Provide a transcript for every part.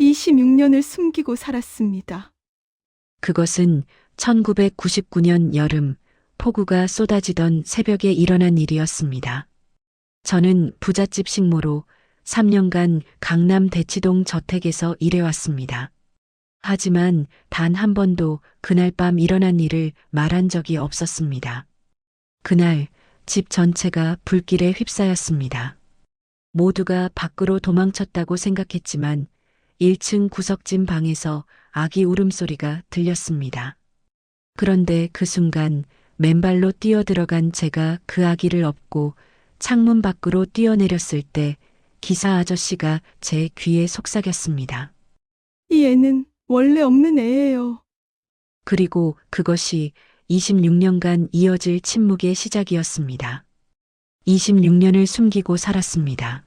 26년을 숨기고 살았습니다. 그것은 1999년 여름 폭우가 쏟아지던 새벽에 일어난 일이었습니다. 저는 부잣집 식모로 3년간 강남 대치동 저택에서 일해왔습니다. 하지만 단 한 번도 그날 밤 일어난 일을 말한 적이 없었습니다. 그날 집 전체가 불길에 휩싸였습니다. 모두가 밖으로 도망쳤다고 생각했지만 1층 구석진 방에서 아기 울음소리가 들렸습니다. 그런데 그 순간 맨발로 뛰어들어간 제가 그 아기를 업고 창문 밖으로 뛰어내렸을 때 기사 아저씨가 제 귀에 속삭였습니다. 이 애는 원래 없는 애예요. 그리고 그것이 26년간 이어질 침묵의 시작이었습니다. 26년을 숨기고 살았습니다.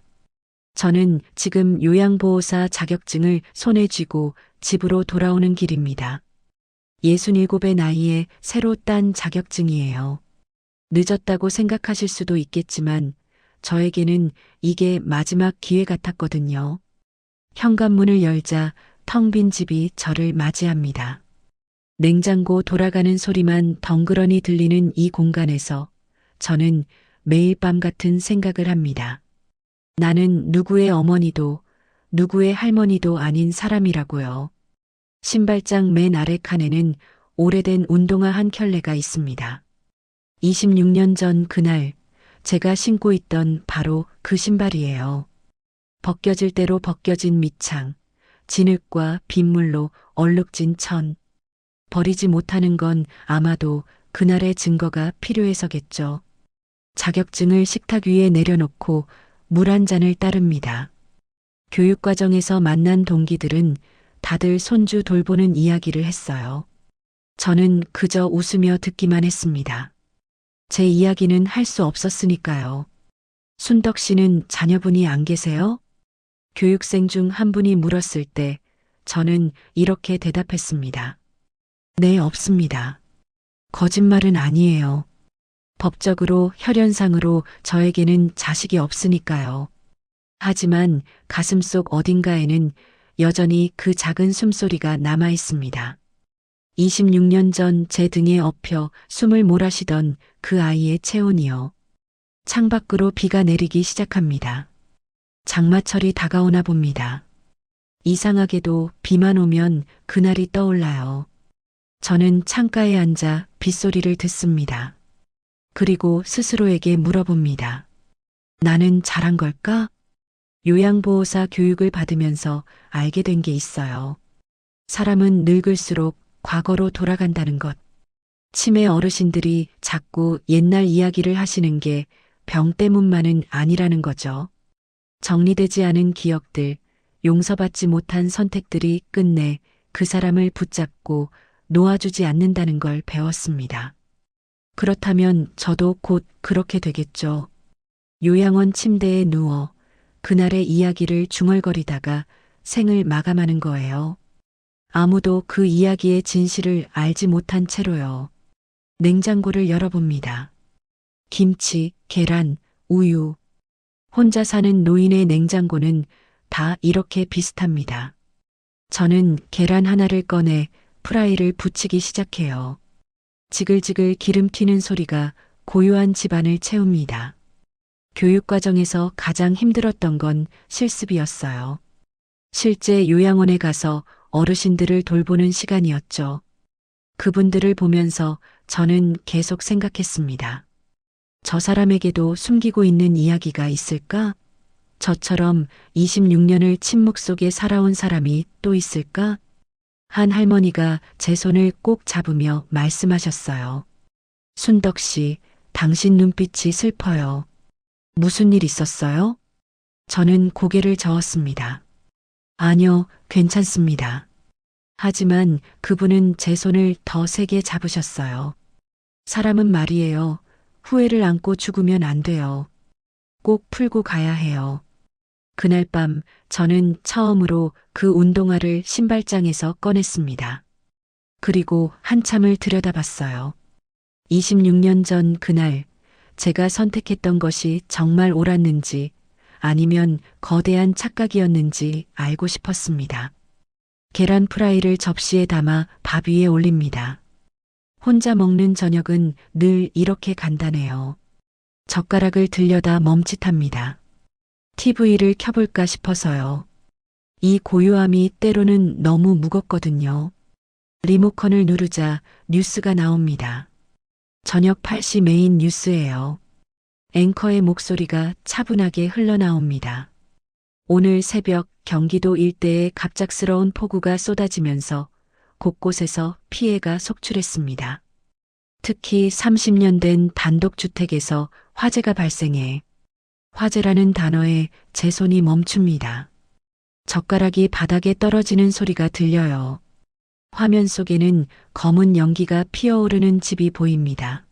저는 지금 요양보호사 자격증을 손에 쥐고 집으로 돌아오는 길입니다. 67의 나이에 새로 딴 자격증이에요. 늦었다고 생각하실 수도 있겠지만 저에게는 이게 마지막 기회 같았거든요. 현관문을 열자 텅 빈 집이 저를 맞이합니다. 냉장고 돌아가는 소리만 덩그러니 들리는 이 공간에서 저는 매일 밤 같은 생각을 합니다. 나는 누구의 어머니도 누구의 할머니도 아닌 사람이라고요. 신발장 맨 아래 칸에는 오래된 운동화 한 켤레가 있습니다. 26년 전 그날 제가 신고 있던 바로 그 신발이에요. 벗겨질 대로 벗겨진 밑창, 진흙과 빗물로 얼룩진 천. 버리지 못하는 건 아마도 그날의 증거가 필요해서겠죠. 자격증을 식탁 위에 내려놓고 물 한 잔을 따릅니다. 교육과정에서 만난 동기들은 다들 손주 돌보는 이야기를 했어요. 저는 그저 웃으며 듣기만 했습니다. 제 이야기는 할 수 없었으니까요. 순덕 씨는 자녀분이 안 계세요? 교육생 중 한 분이 물었을 때 저는 이렇게 대답했습니다. 네, 없습니다. 거짓말은 아니에요. 법적으로 혈연상으로 저에게는 자식이 없으니까요. 하지만 가슴속 어딘가에는 여전히 그 작은 숨소리가 남아 있습니다. 26년 전 제 등에 엎여 숨을 몰아쉬던 그 아이의 체온이요. 창밖으로 비가 내리기 시작합니다. 장마철이 다가오나 봅니다. 이상하게도 비만 오면 그날이 떠올라요. 저는 창가에 앉아 빗소리를 듣습니다. 그리고 스스로에게 물어봅니다. 나는 잘한 걸까? 요양보호사 교육을 받으면서 알게 된 게 있어요. 사람은 늙을수록 과거로 돌아간다는 것. 치매 어르신들이 자꾸 옛날 이야기를 하시는 게 병 때문만은 아니라는 거죠. 정리되지 않은 기억들, 용서받지 못한 선택들이 끝내 그 사람을 붙잡고 놓아주지 않는다는 걸 배웠습니다. 그렇다면 저도 곧 그렇게 되겠죠. 요양원 침대에 누워 그날의 이야기를 중얼거리다가 생을 마감하는 거예요. 아무도 그 이야기의 진실을 알지 못한 채로요. 냉장고를 열어봅니다. 김치, 계란, 우유. 혼자 사는 노인의 냉장고는 다 이렇게 비슷합니다. 저는 계란 하나를 꺼내 프라이를 붙이기 시작해요. 지글지글 기름 튀는 소리가 고요한 집안을 채웁니다. 교육과정에서 가장 힘들었던 건 실습이었어요. 실제 요양원에 가서 어르신들을 돌보는 시간이었죠. 그분들을 보면서 저는 계속 생각했습니다. 저 사람에게도 숨기고 있는 이야기가 있을까? 저처럼 26년을 침묵 속에 살아온 사람이 또 있을까? 한 할머니가 제 손을 꼭 잡으며 말씀하셨어요. 순덕 씨, 당신 눈빛이 슬퍼요. 무슨 일 있었어요? 저는 고개를 저었습니다. 아니요, 괜찮습니다. 하지만 그분은 제 손을 더 세게 잡으셨어요. 사람은 말이에요. 후회를 안고 죽으면 안 돼요. 꼭 풀고 가야 해요. 그날 밤 저는 처음으로 그 운동화를 신발장에서 꺼냈습니다. 그리고 한참을 들여다봤어요. 26년 전 그날 제가 선택했던 것이 정말 옳았는지 아니면 거대한 착각이었는지 알고 싶었습니다. 계란 프라이를 접시에 담아 밥 위에 올립니다. 혼자 먹는 저녁은 늘 이렇게 간단해요. 젓가락을 들여다 멈칫합니다. TV를 켜볼까 싶어서요. 이 고요함이 때로는 너무 무겁거든요. 리모컨을 누르자 뉴스가 나옵니다. 저녁 8시 메인 뉴스예요. 앵커의 목소리가 차분하게 흘러나옵니다. 오늘 새벽 경기도 일대에 갑작스러운 폭우가 쏟아지면서 곳곳에서 피해가 속출했습니다. 특히 30년 된 단독주택에서 화재가 발생해 화재라는 단어에 제 손이 멈춥니다. 젓가락이 바닥에 떨어지는 소리가 들려요. 화면 속에는 검은 연기가 피어오르는 집이 보입니다.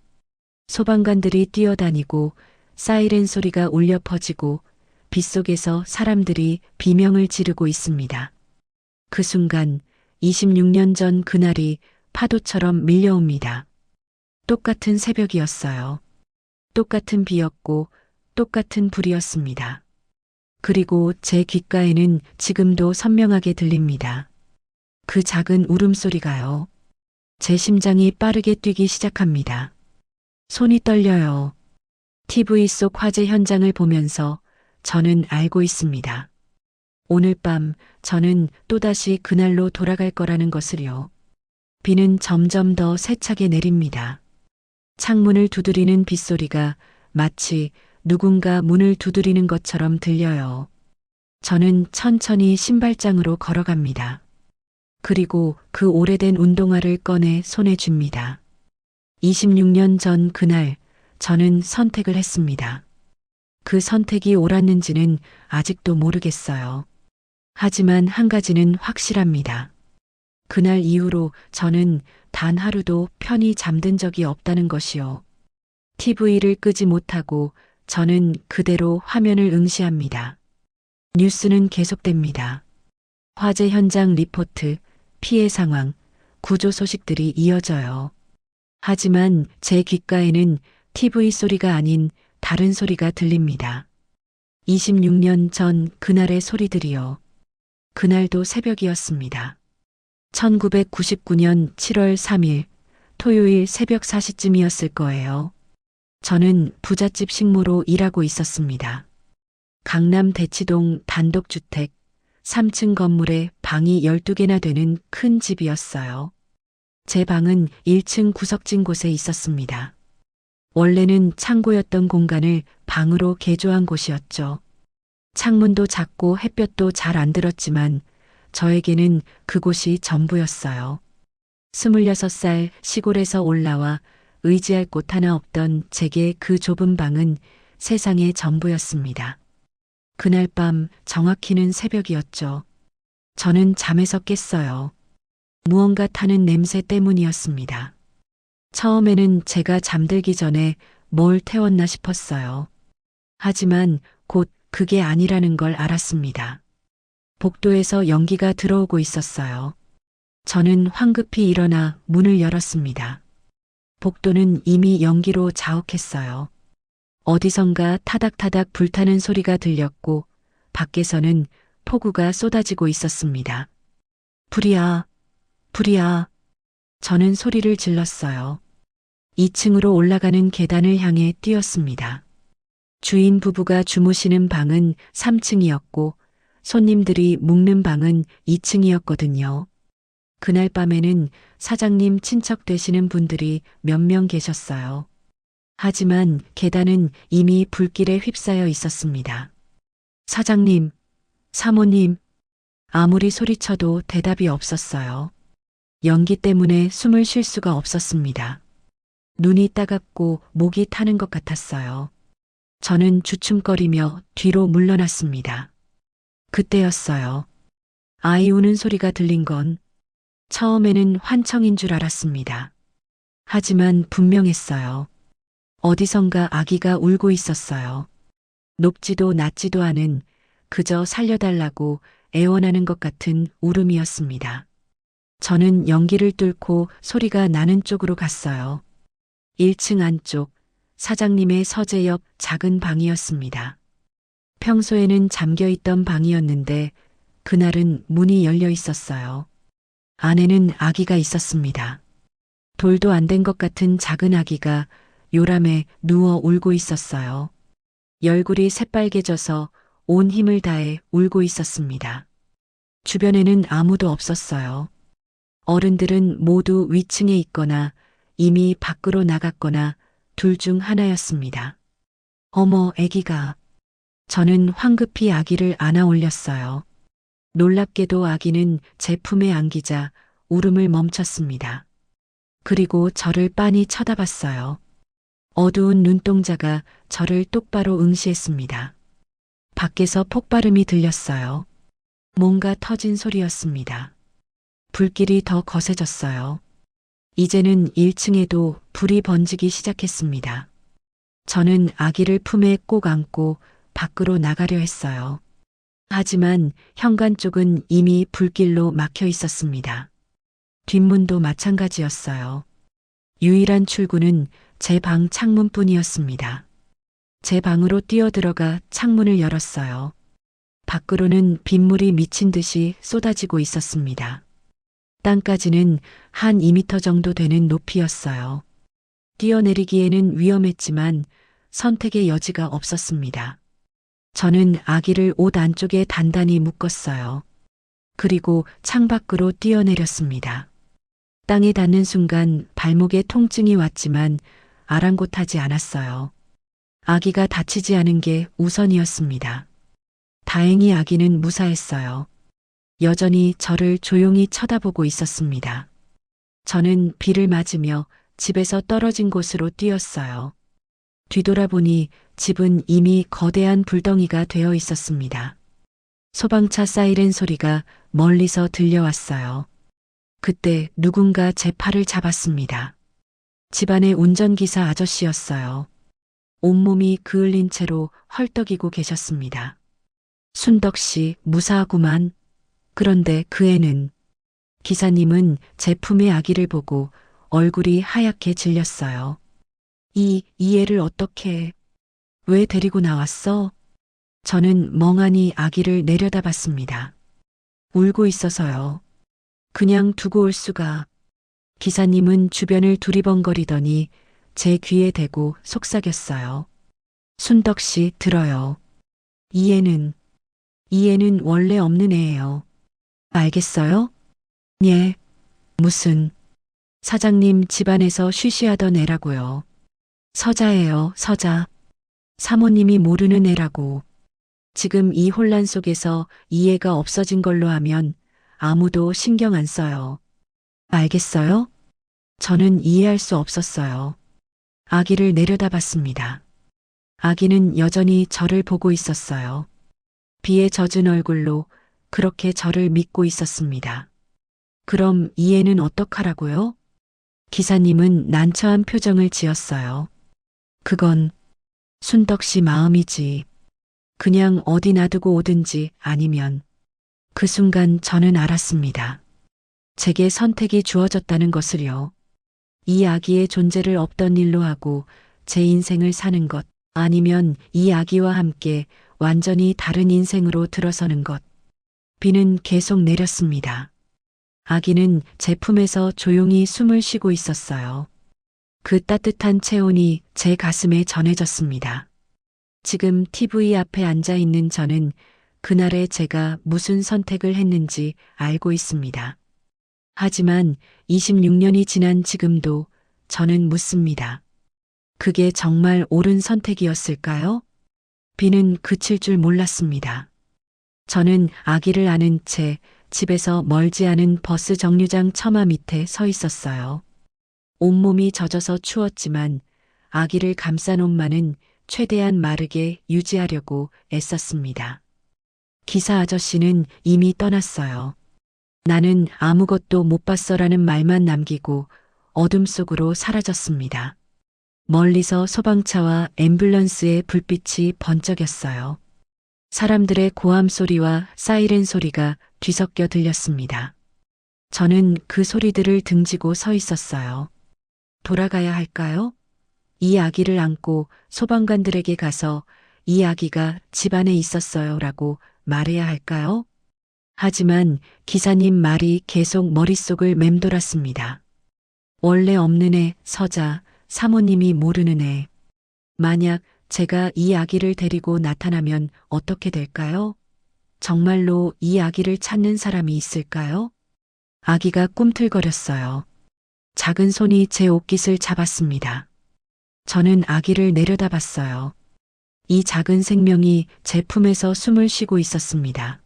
소방관들이 뛰어다니고 사이렌 소리가 울려 퍼지고 빗속에서 사람들이 비명을 지르고 있습니다. 그 순간 26년 전 그날이 파도처럼 밀려옵니다. 똑같은 새벽이었어요. 똑같은 비였고 똑같은 불이었습니다. 그리고 제 귓가에는 지금도 선명하게 들립니다. 그 작은 울음소리가요. 제 심장이 빠르게 뛰기 시작합니다. 손이 떨려요. TV 속 화재 현장을 보면서 저는 알고 있습니다. 오늘 밤 저는 또다시 그날로 돌아갈 거라는 것을요. 비는 점점 더 세차게 내립니다. 창문을 두드리는 빗소리가 마치 누군가 문을 두드리는 것처럼 들려요. 저는 천천히 신발장으로 걸어갑니다. 그리고 그 오래된 운동화를 꺼내 손에 쥡니다. 26년 전 그날 저는 선택을 했습니다. 그 선택이 옳았는지는 아직도 모르겠어요. 하지만 한 가지는 확실합니다. 그날 이후로 저는 단 하루도 편히 잠든 적이 없다는 것이요. TV를 끄지 못하고 저는 그대로 화면을 응시합니다. 뉴스는 계속됩니다. 화재 현장 리포트, 피해 상황, 구조 소식들이 이어져요. 하지만 제 귓가에는 TV 소리가 아닌 다른 소리가 들립니다. 26년 전 그날의 소리들이요. 그날도 새벽이었습니다. 1999년 7월 3일 토요일 새벽 4시쯤이었을 거예요. 저는 부잣집 식모로 일하고 있었습니다. 강남 대치동 단독주택 3층 건물에 방이 12개나 되는 큰 집이었어요. 제 방은 1층 구석진 곳에 있었습니다. 원래는 창고였던 공간을 방으로 개조한 곳이었죠. 창문도 작고 햇볕도 잘 안 들었지만 저에게는 그곳이 전부였어요. 26살 시골에서 올라와 의지할 곳 하나 없던 제게 그 좁은 방은 세상의 전부였습니다. 그날 밤 정확히는 새벽이었죠. 저는 잠에서 깼어요. 무언가 타는 냄새 때문이었습니다. 처음에는 제가 잠들기 전에 뭘 태웠나 싶었어요. 하지만 곧 그게 아니라는 걸 알았습니다. 복도에서 연기가 들어오고 있었어요. 저는 황급히 일어나 문을 열었습니다. 복도는 이미 연기로 자욱했어요. 어디선가 타닥타닥 불타는 소리가 들렸고 밖에서는 폭우가 쏟아지고 있었습니다. 불이야, 불이야. 저는 소리를 질렀어요. 2층으로 올라가는 계단을 향해 뛰었습니다. 주인 부부가 주무시는 방은 3층이었고 손님들이 묵는 방은 2층이었거든요. 그날 밤에는 사장님 친척 되시는 분들이 몇 명 계셨어요. 하지만 계단은 이미 불길에 휩싸여 있었습니다. 사장님, 사모님, 아무리 소리쳐도 대답이 없었어요. 연기 때문에 숨을 쉴 수가 없었습니다. 눈이 따갑고 목이 타는 것 같았어요. 저는 주춤거리며 뒤로 물러났습니다. 그때였어요. 아이 우는 소리가 들린 건 처음에는 환청인 줄 알았습니다. 하지만 분명했어요. 어디선가 아기가 울고 있었어요. 높지도 낮지도 않은 그저 살려달라고 애원하는 것 같은 울음이었습니다. 저는 연기를 뚫고 소리가 나는 쪽으로 갔어요. 1층 안쪽 사장님의 서재 옆 작은 방이었습니다. 평소에는 잠겨 있던 방이었는데 그날은 문이 열려 있었어요. 안에는 아기가 있었습니다. 돌도 안 된 것 같은 작은 아기가 요람에 누워 울고 있었어요. 얼굴이 새빨개져서 온 힘을 다해 울고 있었습니다. 주변에는 아무도 없었어요. 어른들은 모두 위층에 있거나 이미 밖으로 나갔거나 둘 중 하나였습니다. 어머, 아기가. 저는 황급히 아기를 안아 올렸어요. 놀랍게도 아기는 제 품에 안기자 울음을 멈췄습니다. 그리고 저를 빤히 쳐다봤어요. 어두운 눈동자가 저를 똑바로 응시했습니다. 밖에서 폭발음이 들렸어요. 뭔가 터진 소리였습니다. 불길이 더 거세졌어요. 이제는 1층에도 불이 번지기 시작했습니다. 저는 아기를 품에 꼭 안고 밖으로 나가려 했어요. 하지만 현관 쪽은 이미 불길로 막혀 있었습니다. 뒷문도 마찬가지였어요. 유일한 출구는 제 방 창문뿐이었습니다. 제 방으로 뛰어들어가 창문을 열었어요. 밖으로는 빗물이 미친 듯이 쏟아지고 있었습니다. 땅까지는 한 2미터 정도 되는 높이였어요. 뛰어내리기에는 위험했지만 선택의 여지가 없었습니다. 저는 아기를 옷 안쪽에 단단히 묶었어요. 그리고 창밖으로 뛰어내렸습니다. 땅에 닿는 순간 발목에 통증이 왔지만 아랑곳하지 않았어요. 아기가 다치지 않은 게 우선이었습니다. 다행히 아기는 무사했어요. 여전히 저를 조용히 쳐다보고 있었습니다. 저는 비를 맞으며 집에서 떨어진 곳으로 뛰었어요. 뒤돌아보니 집은 이미 거대한 불덩이가 되어 있었습니다. 소방차 사이렌 소리가 멀리서 들려왔어요. 그때 누군가 제 팔을 잡았습니다. 집안의 운전기사 아저씨였어요. 온몸이 그을린 채로 헐떡이고 계셨습니다. 순덕 씨, 무사하구만. 그런데 그 애는, 기사님은 제 품의 아기를 보고 얼굴이 하얗게 질렸어요. 이 애를 어떻게, 왜 데리고 나왔어? 저는 멍하니 아기를 내려다봤습니다. 울고 있어서요. 그냥 두고 올 수가. 기사님은 주변을 두리번거리더니 제 귀에 대고 속삭였어요. 순덕 씨, 들어요. 이 애는 원래 없는 애예요. 알겠어요? 예. 무슨, 사장님 집안에서 쉬쉬하던 애라고요. 서자예요, 서자. 사모님이 모르는 애라고. 지금 이 혼란 속에서 이 애가 없어진 걸로 하면 아무도 신경 안 써요. 알겠어요? 저는 이해할 수 없었어요. 아기를 내려다봤습니다. 아기는 여전히 저를 보고 있었어요. 비에 젖은 얼굴로 그렇게 저를 믿고 있었습니다. 그럼 이 애는 어떡하라고요? 기사님은 난처한 표정을 지었어요. 그건 순덕 씨 마음이지. 그냥 어디 놔두고 오든지 아니면. 그 순간 저는 알았습니다. 제게 선택이 주어졌다는 것을요. 이 아기의 존재를 없던 일로 하고 제 인생을 사는 것, 아니면 이 아기와 함께 완전히 다른 인생으로 들어서는 것. 비는 계속 내렸습니다. 아기는 제 품에서 조용히 숨을 쉬고 있었어요. 그 따뜻한 체온이 제 가슴에 전해졌습니다. 지금 TV 앞에 앉아 있는 저는 그날에 제가 무슨 선택을 했는지 알고 있습니다. 하지만 26년이 지난 지금도 저는 묻습니다. 그게 정말 옳은 선택이었을까요? 비는 그칠 줄 몰랐습니다. 저는 아기를 안은 채 집에서 멀지 않은 버스 정류장 처마 밑에 서 있었어요. 온몸이 젖어서 추웠지만 아기를 감싼 옷만은 최대한 마르게 유지하려고 애썼습니다. 기사 아저씨는 이미 떠났어요. 나는 아무것도 못 봤어라는 말만 남기고 어둠 속으로 사라졌습니다. 멀리서 소방차와 앰뷸런스의 불빛이 번쩍였어요. 사람들의 고함 소리와 사이렌 소리가 뒤섞여 들렸습니다. 저는 그 소리들을 등지고 서 있었어요. 돌아가야 할까요? 이 아기를 안고 소방관들에게 가서 이 아기가 집안에 있었어요 라고 말해야 할까요? 하지만 기사님 말이 계속 머릿속을 맴돌았습니다. 원래 없는 애, 서자, 사모님이 모르는 애. 만약 제가 이 아기를 데리고 나타나면 어떻게 될까요? 정말로 이 아기를 찾는 사람이 있을까요? 아기가 꿈틀거렸어요. 작은 손이 제 옷깃을 잡았습니다. 저는 아기를 내려다봤어요. 이 작은 생명이 제 품에서 숨을 쉬고 있었습니다.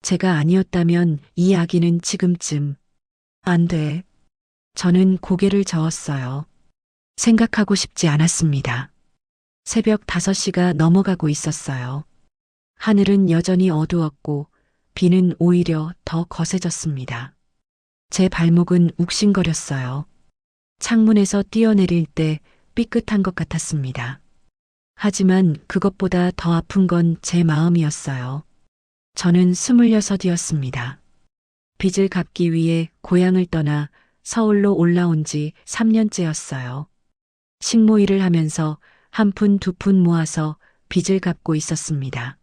제가 아니었다면 이 아기는 지금쯤 안 돼. 저는 고개를 저었어요. 생각하고 싶지 않았습니다. 새벽 5시가 넘어가고 있었어요. 하늘은 여전히 어두웠고 비는 오히려 더 거세졌습니다. 제 발목은 욱신거렸어요. 창문에서 뛰어내릴 때 삐끗한 것 같았습니다. 하지만 그것보다 더 아픈 건 제 마음이었어요. 저는 26이었습니다. 빚을 갚기 위해 고향을 떠나 서울로 올라온 지 3년째였어요. 식모일을 하면서 한 푼 두 푼 모아서 빚을 갚고 있었습니다.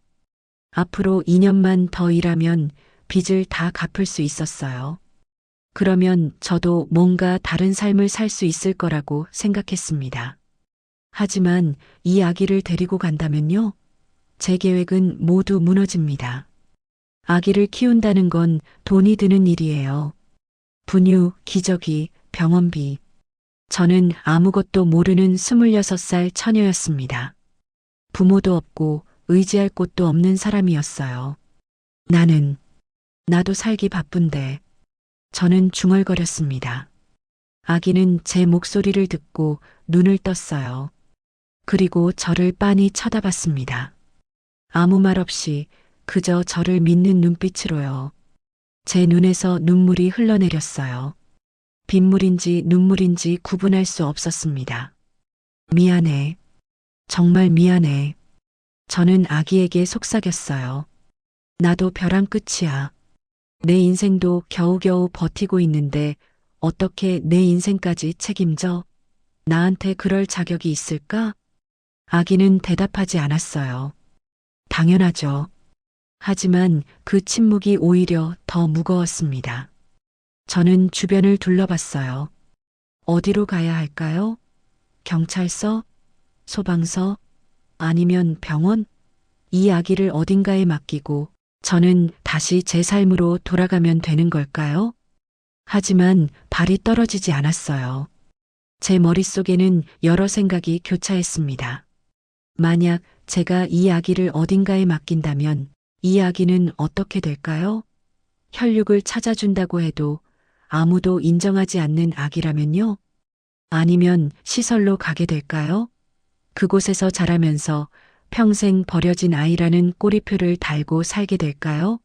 앞으로 2년만 더 일하면 빚을 다 갚을 수 있었어요. 그러면 저도 뭔가 다른 삶을 살 수 있을 거라고 생각했습니다. 하지만 이 아기를 데리고 간다면요? 제 계획은 모두 무너집니다. 아기를 키운다는 건 돈이 드는 일이에요. 분유, 기저귀, 병원비. 저는 아무것도 모르는 26살 처녀였습니다. 부모도 없고 의지할 곳도 없는 사람이었어요. 나도 살기 바쁜데. 저는 중얼거렸습니다. 아기는 제 목소리를 듣고 눈을 떴어요. 그리고 저를 빤히 쳐다봤습니다. 아무 말 없이 그저 저를 믿는 눈빛으로요. 제 눈에서 눈물이 흘러내렸어요. 빗물인지 눈물인지 구분할 수 없었습니다. 미안해. 정말 미안해. 저는 아기에게 속삭였어요. 나도 벼랑 끝이야. 내 인생도 겨우겨우 버티고 있는데 어떻게 내 인생까지 책임져? 나한테 그럴 자격이 있을까? 아기는 대답하지 않았어요. 당연하죠. 하지만 그 침묵이 오히려 더 무거웠습니다. 저는 주변을 둘러봤어요. 어디로 가야 할까요? 경찰서? 소방서? 아니면 병원? 이 아기를 어딘가에 맡기고 저는 다시 제 삶으로 돌아가면 되는 걸까요? 하지만 발이 떨어지지 않았어요. 제 머릿속에는 여러 생각이 교차했습니다. 만약 제가 이 아기를 어딘가에 맡긴다면 이 아기는 어떻게 될까요? 혈육을 찾아준다고 해도 아무도 인정하지 않는 아기라면요? 아니면 시설로 가게 될까요? 그곳에서 자라면서 평생 버려진 아이라는 꼬리표를 달고 살게 될까요?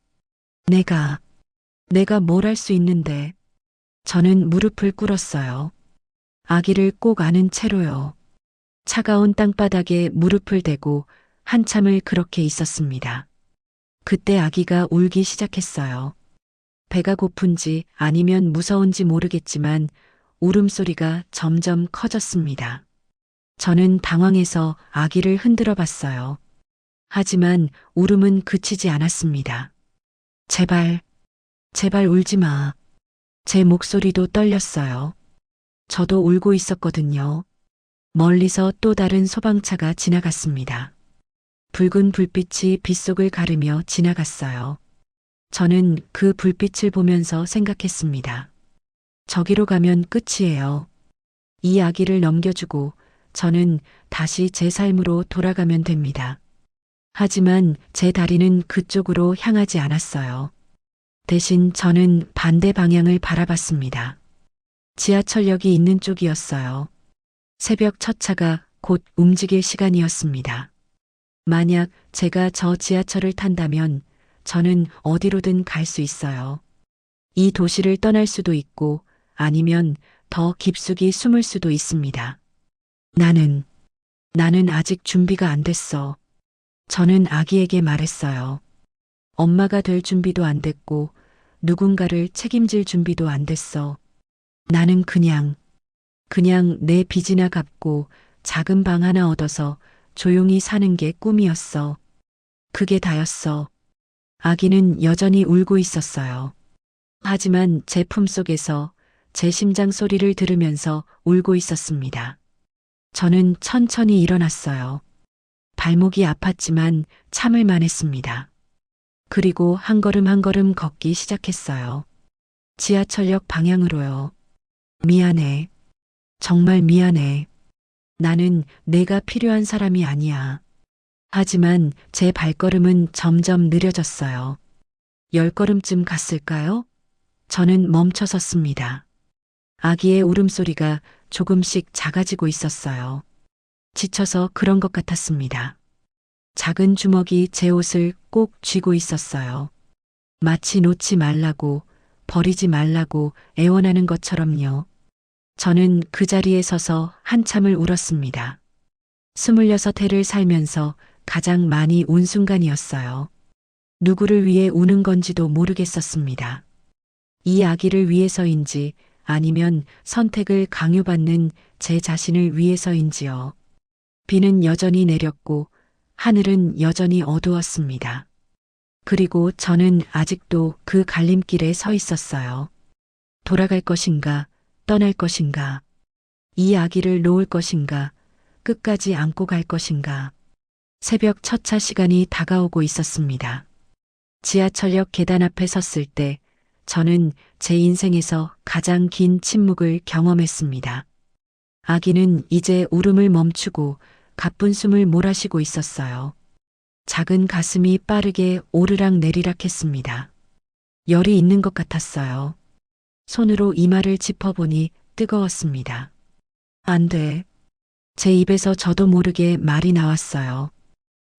내가 뭘 할 수 있는데. 저는 무릎을 꿇었어요. 아기를 꼭 안은 채로요. 차가운 땅바닥에 무릎을 대고 한참을 그렇게 있었습니다. 그때 아기가 울기 시작했어요. 배가 고픈지 아니면 무서운지 모르겠지만 울음소리가 점점 커졌습니다. 저는 당황해서 아기를 흔들어 봤어요. 하지만 울음은 그치지 않았습니다. 제발 울지 마. 제 목소리도 떨렸어요. 저도 울고 있었거든요. 멀리서 또 다른 소방차가 지나갔습니다. 붉은 불빛이 빗속을 가르며 지나갔어요. 저는 그 불빛을 보면서 생각했습니다. 저기로 가면 끝이에요. 이 아기를 넘겨주고 저는 다시 제 삶으로 돌아가면 됩니다. 하지만 제 다리는 그쪽으로 향하지 않았어요. 대신 저는 반대 방향을 바라봤습니다. 지하철역이 있는 쪽이었어요. 새벽 첫 차가 곧 움직일 시간이었습니다. 만약 제가 저 지하철을 탄다면 저는 어디로든 갈 수 있어요. 이 도시를 떠날 수도 있고 아니면 더 깊숙이 숨을 수도 있습니다. 나는 아직 준비가 안 됐어. 저는 아기에게 말했어요. 엄마가 될 준비도 안 됐고 누군가를 책임질 준비도 안 됐어. 나는 그냥 내 빚이나 갚고 작은 방 하나 얻어서 조용히 사는 게 꿈이었어. 그게 다였어. 아기는 여전히 울고 있었어요. 하지만 제 품속에서 제 심장 소리를 들으면서 울고 있었습니다. 저는 천천히 일어났어요. 발목이 아팠지만 참을만 했습니다. 그리고 한 걸음 한 걸음 걷기 시작했어요. 지하철역 방향으로요. 미안해. 정말 미안해. 나는 내가 필요한 사람이 아니야. 하지만 제 발걸음은 점점 느려졌어요. 10걸음쯤 갔을까요? 저는 멈춰 섰습니다. 아기의 울음소리가 조금씩 작아지고 있었어요. 지쳐서 그런 것 같았습니다. 작은 주먹이 제 옷을 꼭 쥐고 있었어요. 마치 놓지 말라고, 버리지 말라고 애원하는 것처럼요. 저는 그 자리에 서서 한참을 울었습니다. 26해를 살면서 가장 많이 운 순간이었어요. 누구를 위해 우는 건지도 모르겠었습니다. 이 아기를 위해서인지 아니면 선택을 강요받는 제 자신을 위해서인지요. 비는 여전히 내렸고 하늘은 여전히 어두웠습니다. 그리고 저는 아직도 그 갈림길에 서 있었어요. 돌아갈 것인가, 떠날 것인가, 이 아기를 놓을 것인가, 끝까지 안고 갈 것인가. 새벽 첫차 시간이 다가오고 있었습니다. 지하철역 계단 앞에 섰을 때 저는 제 인생에서 가장 긴 침묵을 경험했습니다. 아기는 이제 울음을 멈추고 가쁜 숨을 몰아쉬고 있었어요. 작은 가슴이 빠르게 오르락 내리락 했습니다. 열이 있는 것 같았어요. 손으로 이마를 짚어보니 뜨거웠습니다. 안 돼. 제 입에서 저도 모르게 말이 나왔어요.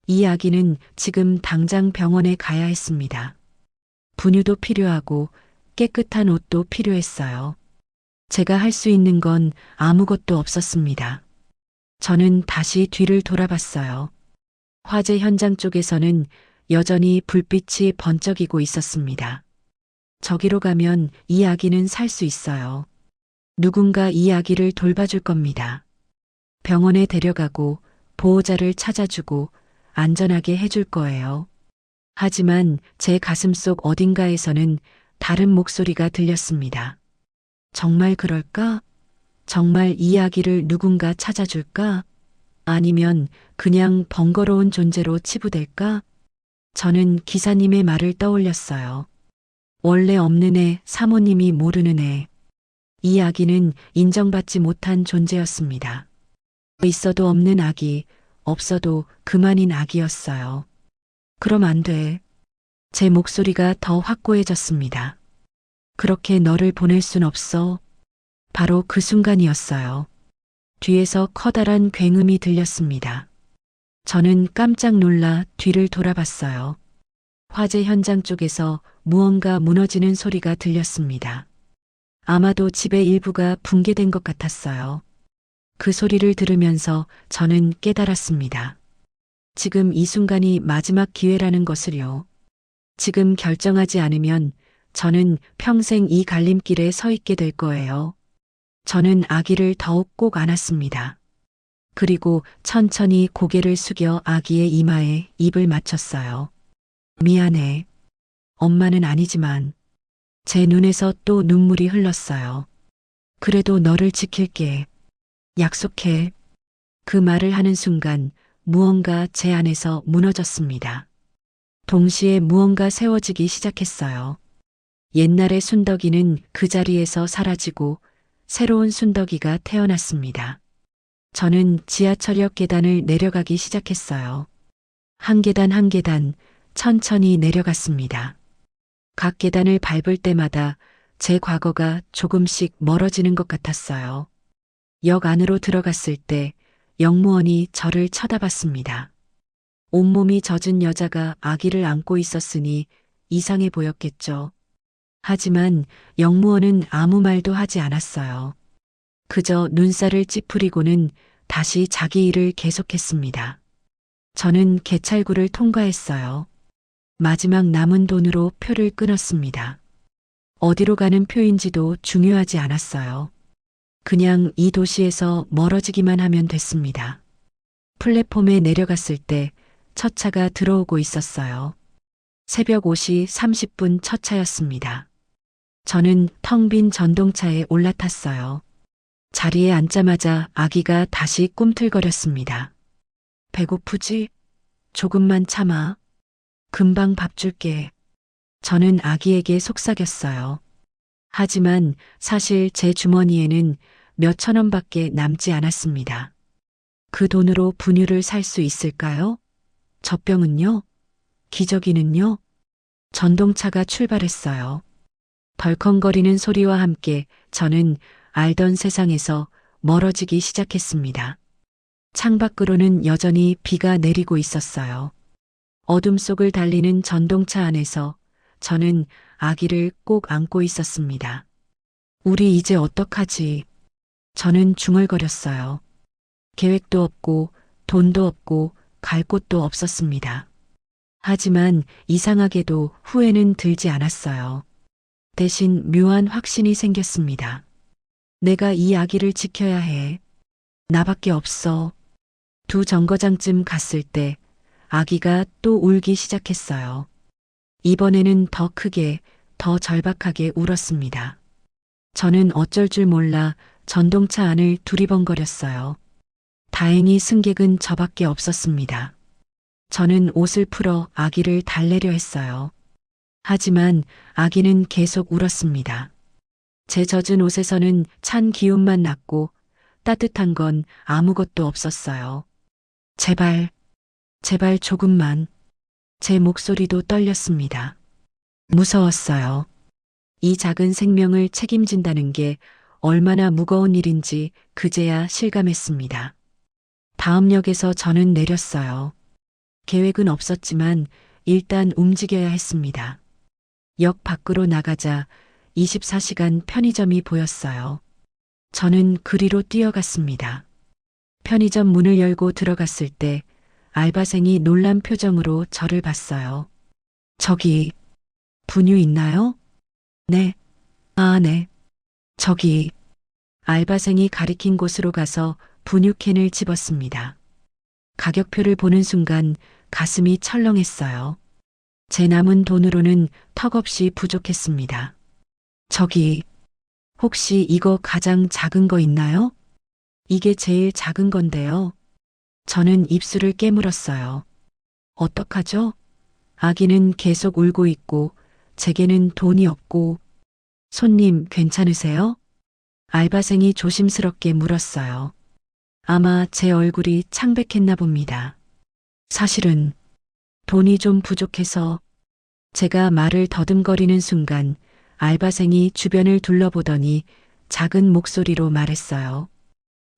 이 아기는 지금 당장 병원에 가야 했습니다. 분유도 필요하고 깨끗한 옷도 필요했어요. 제가 할 수 있는 건 아무것도 없었습니다. 저는 다시 뒤를 돌아봤어요. 화재 현장 쪽에서는 여전히 불빛이 번쩍이고 있었습니다. 저기로 가면 이 아기는 살 수 있어요. 누군가 이 아기를 돌봐줄 겁니다. 병원에 데려가고 보호자를 찾아주고 안전하게 해줄 거예요. 하지만 제 가슴속 어딘가에서는 다른 목소리가 들렸습니다. 정말 그럴까? 정말 이 아기를 누군가 찾아줄까? 아니면 그냥 번거로운 존재로 치부될까? 저는 기사님의 말을 떠올렸어요. 원래 없는 애, 사모님이 모르는 애. 이 아기는 인정받지 못한 존재였습니다. 있어도 없는 아기, 없어도 그만인 아기였어요. 그럼 안 돼. 제 목소리가 더 확고해졌습니다. 그렇게 너를 보낼 순 없어. 바로 그 순간이었어요. 뒤에서 커다란 굉음이 들렸습니다. 저는 깜짝 놀라 뒤를 돌아봤어요. 화재 현장 쪽에서 무언가 무너지는 소리가 들렸습니다. 아마도 집의 일부가 붕괴된 것 같았어요. 그 소리를 들으면서 저는 깨달았습니다. 지금 이 순간이 마지막 기회라는 것을요. 지금 결정하지 않으면 저는 평생 이 갈림길에 서 있게 될 거예요. 저는 아기를 더욱 꼭 안았습니다. 그리고 천천히 고개를 숙여 아기의 이마에 입을 맞췄어요. 미안해. 엄마는 아니지만 제 눈에서 또 눈물이 흘렀어요. 그래도 너를 지킬게. 약속해. 그 말을 하는 순간 무언가 제 안에서 무너졌습니다. 동시에 무언가 세워지기 시작했어요. 옛날의 순덕이는 그 자리에서 사라지고 새로운 순덕이가 태어났습니다. 저는 지하철역 계단을 내려가기 시작했어요. 한 계단 한 계단 천천히 내려갔습니다. 각 계단을 밟을 때마다 제 과거가 조금씩 멀어지는 것 같았어요. 역 안으로 들어갔을 때 역무원이 저를 쳐다봤습니다. 온몸이 젖은 여자가 아기를 안고 있었으니 이상해 보였겠죠. 하지만 역무원은 아무 말도 하지 않았어요. 그저 눈살을 찌푸리고는 다시 자기 일을 계속했습니다. 저는 개찰구를 통과했어요. 마지막 남은 돈으로 표를 끊었습니다. 어디로 가는 표인지도 중요하지 않았어요. 그냥 이 도시에서 멀어지기만 하면 됐습니다. 플랫폼에 내려갔을 때 첫 차가 들어오고 있었어요. 새벽 5시 30분 첫 차였습니다. 저는 텅 빈 전동차에 올라탔어요. 자리에 앉자마자 아기가 다시 꿈틀거렸습니다. 배고프지? 조금만 참아. 금방 밥 줄게. 저는 아기에게 속삭였어요. 하지만 사실 제 주머니에는 몇천 원밖에 남지 않았습니다. 그 돈으로 분유를 살 수 있을까요? 젖병은요? 기저귀는요? 전동차가 출발했어요. 덜컹거리는 소리와 함께 저는 알던 세상에서 멀어지기 시작했습니다. 창밖으로는 여전히 비가 내리고 있었어요. 어둠 속을 달리는 전동차 안에서 저는 아기를 꼭 안고 있었습니다. 우리 이제 어떡하지? 저는 중얼거렸어요. 계획도 없고 돈도 없고 갈 곳도 없었습니다. 하지만 이상하게도 후회는 들지 않았어요. 대신 묘한 확신이 생겼습니다. 내가 이 아기를 지켜야 해. 나밖에 없어. 두 정거장쯤 갔을 때 아기가 또 울기 시작했어요. 이번에는 더 크게, 더 절박하게 울었습니다. 저는 어쩔 줄 몰라 전동차 안을 두리번거렸어요. 다행히 승객은 저밖에 없었습니다. 저는 옷을 풀어 아기를 달래려 했어요. 하지만 아기는 계속 울었습니다. 제 젖은 옷에서는 찬 기운만 났고 따뜻한 건 아무것도 없었어요. 제발, 제발 조금만. 제 목소리도 떨렸습니다. 무서웠어요. 이 작은 생명을 책임진다는 게 얼마나 무거운 일인지 그제야 실감했습니다. 다음 역에서 저는 내렸어요. 계획은 없었지만 일단 움직여야 했습니다. 역 밖으로 나가자 24시간 편의점이 보였어요. 저는 그리로 뛰어갔습니다. 편의점 문을 열고 들어갔을 때 알바생이 놀란 표정으로 저를 봤어요. 저기, 분유 있나요? 네. 아, 네. 저기, 알바생이 가리킨 곳으로 가서 분유캔을 집었습니다. 가격표를 보는 순간 가슴이 철렁했어요. 제 남은 돈으로는 턱없이 부족했습니다. 저기, 혹시 이거 가장 작은 거 있나요? 이게 제일 작은 건데요. 저는 입술을 깨물었어요. 어떡하죠? 아기는 계속 울고 있고 제게는 돈이 없고. 손님 괜찮으세요? 알바생이 조심스럽게 물었어요. 아마 제 얼굴이 창백했나 봅니다. 사실은 돈이 좀 부족해서. 제가 말을 더듬거리는 순간 알바생이 주변을 둘러보더니 작은 목소리로 말했어요.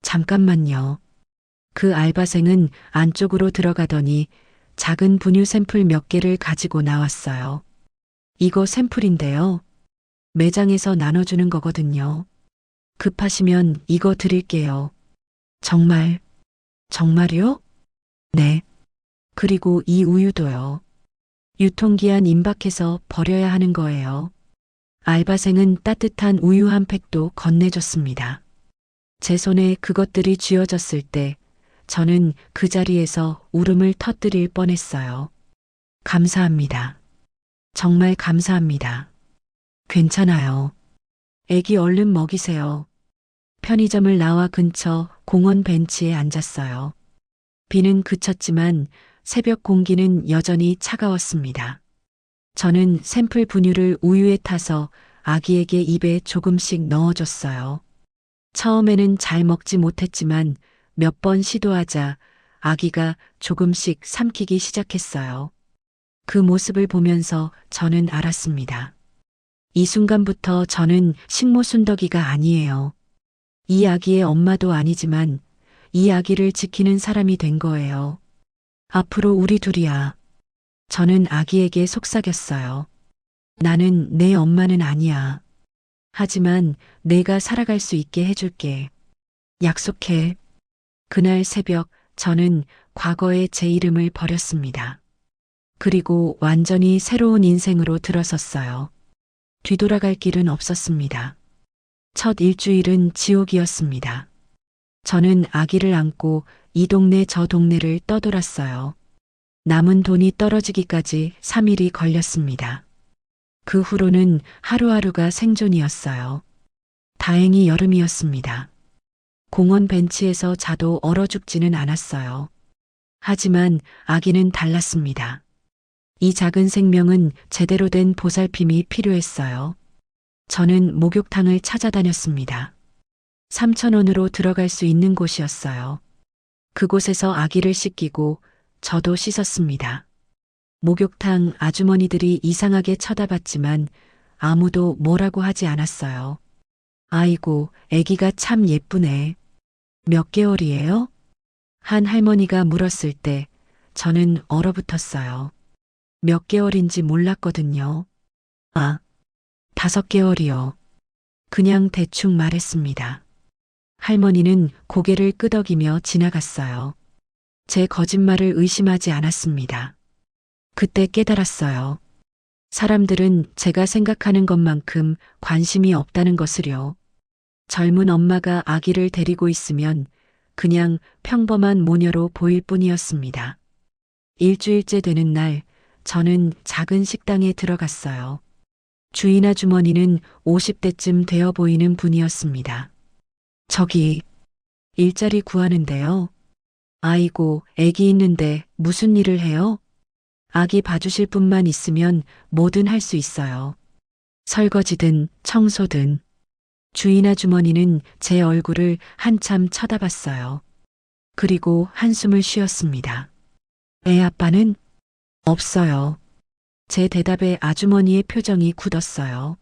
잠깐만요. 그 알바생은 안쪽으로 들어가더니 작은 분유 샘플 몇 개를 가지고 나왔어요. 이거 샘플인데요. 매장에서 나눠주는 거거든요. 급하시면 이거 드릴게요. 정말, 정말요? 네. 그리고 이 우유도요. 유통기한 임박해서 버려야 하는 거예요. 알바생은 따뜻한 우유 한 팩도 건네줬습니다. 제 손에 그것들이 쥐어졌을 때 저는 그 자리에서 울음을 터뜨릴 뻔했어요. 감사합니다. 정말 감사합니다. 괜찮아요. 애기 얼른 먹이세요. 편의점을 나와 근처 공원 벤치에 앉았어요. 비는 그쳤지만 새벽 공기는 여전히 차가웠습니다. 저는 샘플 분유를 우유에 타서 아기에게 입에 조금씩 넣어줬어요. 처음에는 잘 먹지 못했지만 몇 번 시도하자 아기가 조금씩 삼키기 시작했어요. 그 모습을 보면서 저는 알았습니다. 이 순간부터 저는 식모순덕이가 아니에요. 이 아기의 엄마도 아니지만 이 아기를 지키는 사람이 된 거예요. 앞으로 우리 둘이야. 저는 아기에게 속삭였어요. 나는 내 엄마는 아니야. 하지만 내가 살아갈 수 있게 해줄게. 약속해. 그날 새벽 저는 과거의 제 이름을 버렸습니다. 그리고 완전히 새로운 인생으로 들어섰어요. 뒤돌아갈 길은 없었습니다. 첫 일주일은 지옥이었습니다. 저는 아기를 안고 이 동네 저 동네를 떠돌았어요. 남은 돈이 떨어지기까지 3일이 걸렸습니다. 그 후로는 하루하루가 생존이었어요. 다행히 여름이었습니다. 공원 벤치에서 자도 얼어 죽지는 않았어요. 하지만 아기는 달랐습니다. 이 작은 생명은 제대로 된 보살핌이 필요했어요. 저는 목욕탕을 찾아다녔습니다. 3,000원으로 들어갈 수 있는 곳이었어요. 그곳에서 아기를 씻기고 저도 씻었습니다. 목욕탕 아주머니들이 이상하게 쳐다봤지만 아무도 뭐라고 하지 않았어요. 아이고, 아기가 참 예쁘네. 몇 개월이에요? 한 할머니가 물었을 때 저는 얼어붙었어요. 몇 개월인지 몰랐거든요. 아, 5개월이요. 그냥 대충 말했습니다. 할머니는 고개를 끄덕이며 지나갔어요. 제 거짓말을 의심하지 않았습니다. 그때 깨달았어요. 사람들은 제가 생각하는 것만큼 관심이 없다는 것을요. 젊은 엄마가 아기를 데리고 있으면 그냥 평범한 모녀로 보일 뿐이었습니다. 일주일째 되는 날, 저는 작은 식당에 들어갔어요. 주인 아주머니는 50대쯤 되어 보이는 분이었습니다. 저기, 일자리 구하는데요. 아이고, 아기 있는데 무슨 일을 해요? 아기 봐주실 분만 있으면 뭐든 할 수 있어요. 설거지든 청소든. 주인 아주머니는 제 얼굴을 한참 쳐다봤어요. 그리고 한숨을 쉬었습니다. 애 아빠는? 없어요. 제 대답에 아주머니의 표정이 굳었어요.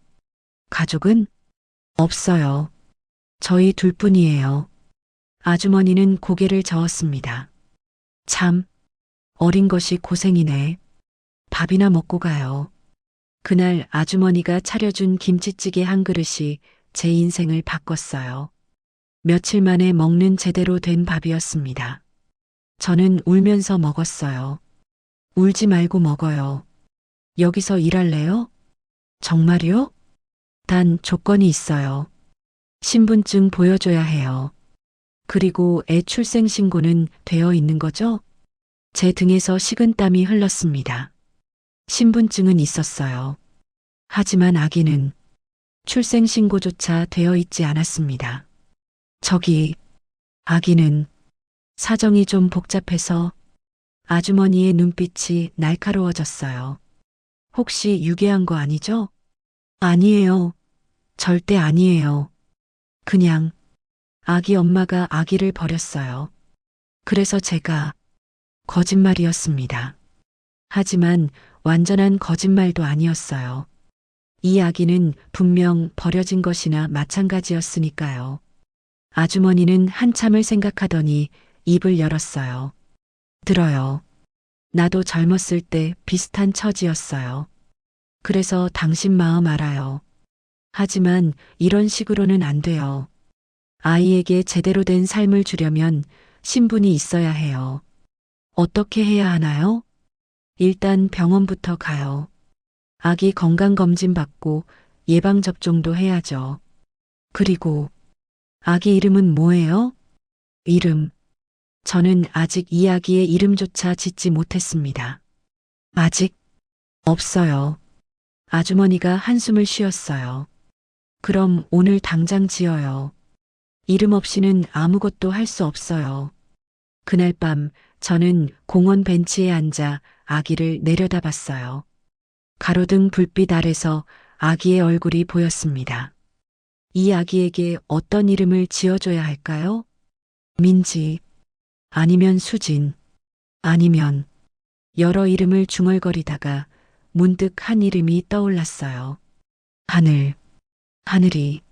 가족은? 없어요. 저희 둘뿐이에요. 아주머니는 고개를 저었습니다. 참, 어린 것이 고생이네. 밥이나 먹고 가요. 그날 아주머니가 차려준 김치찌개 한 그릇이 제 인생을 바꿨어요. 며칠 만에 먹는 제대로 된 밥이었습니다. 저는 울면서 먹었어요. 울지 말고 먹어요. 여기서 일할래요? 정말요? 단 조건이 있어요. 신분증 보여줘야 해요. 그리고 애 출생 신고는 되어 있는 거죠? 제 등에서 식은땀이 흘렀습니다. 신분증은 있었어요. 하지만 아기는 출생 신고조차 되어 있지 않았습니다. 저기, 아기는 사정이 좀 복잡해서 아주머니의 눈빛이 날카로워졌어요. 혹시 유괴한 거 아니죠? 아니에요. 절대 아니에요. 그냥 아기 엄마가 아기를 버렸어요. 그래서 제가 거짓말이었습니다. 하지만 완전한 거짓말도 아니었어요. 이 아기는 분명 버려진 것이나 마찬가지였으니까요. 아주머니는 한참을 생각하더니 입을 열었어요. 들어요. 나도 젊었을 때 비슷한 처지였어요. 그래서 당신 마음 알아요. 하지만 이런 식으로는 안 돼요. 아이에게 제대로 된 삶을 주려면 신분이 있어야 해요. 어떻게 해야 하나요? 일단 병원부터 가요. 아기 건강검진 받고 예방접종도 해야죠. 그리고 아기 이름은 뭐예요? 이름. 저는 아직 이 아기의 이름조차 짓지 못했습니다. 아직? 없어요. 아주머니가 한숨을 쉬었어요. 그럼 오늘 당장 지어요. 이름 없이는 아무것도 할 수 없어요. 그날 밤 저는 공원 벤치에 앉아 아기를 내려다봤어요. 가로등 불빛 아래서 아기의 얼굴이 보였습니다. 이 아기에게 어떤 이름을 지어줘야 할까요? 민지, 아니면 수진, 아니면 여러 이름을 중얼거리다가 문득 한 이름이 떠올랐어요. 하늘, 하늘이.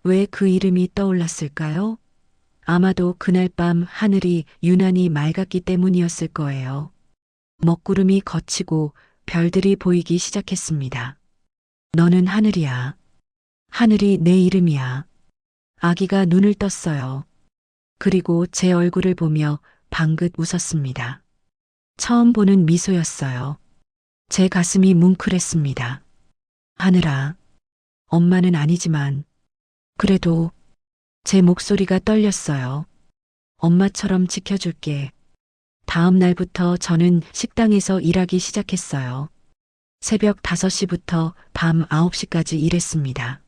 왜 그 이름이 떠올랐을까요? 아마도 그날 밤 하늘이 유난히 맑았기 때문이었을 거예요. 먹구름이 걷히고 별들이 보이기 시작했습니다. 너는 하늘이야. 하늘이 내 이름이야. 아기가 눈을 떴어요. 그리고 제 얼굴을 보며 방긋 웃었습니다. 처음 보는 미소였어요. 제 가슴이 뭉클했습니다. 하늘아, 엄마는 아니지만 그래도 제 목소리가 떨렸어요. 엄마처럼 지켜줄게. 다음 날부터 저는 식당에서 일하기 시작했어요. 새벽 5시부터 밤 9시까지 일했습니다.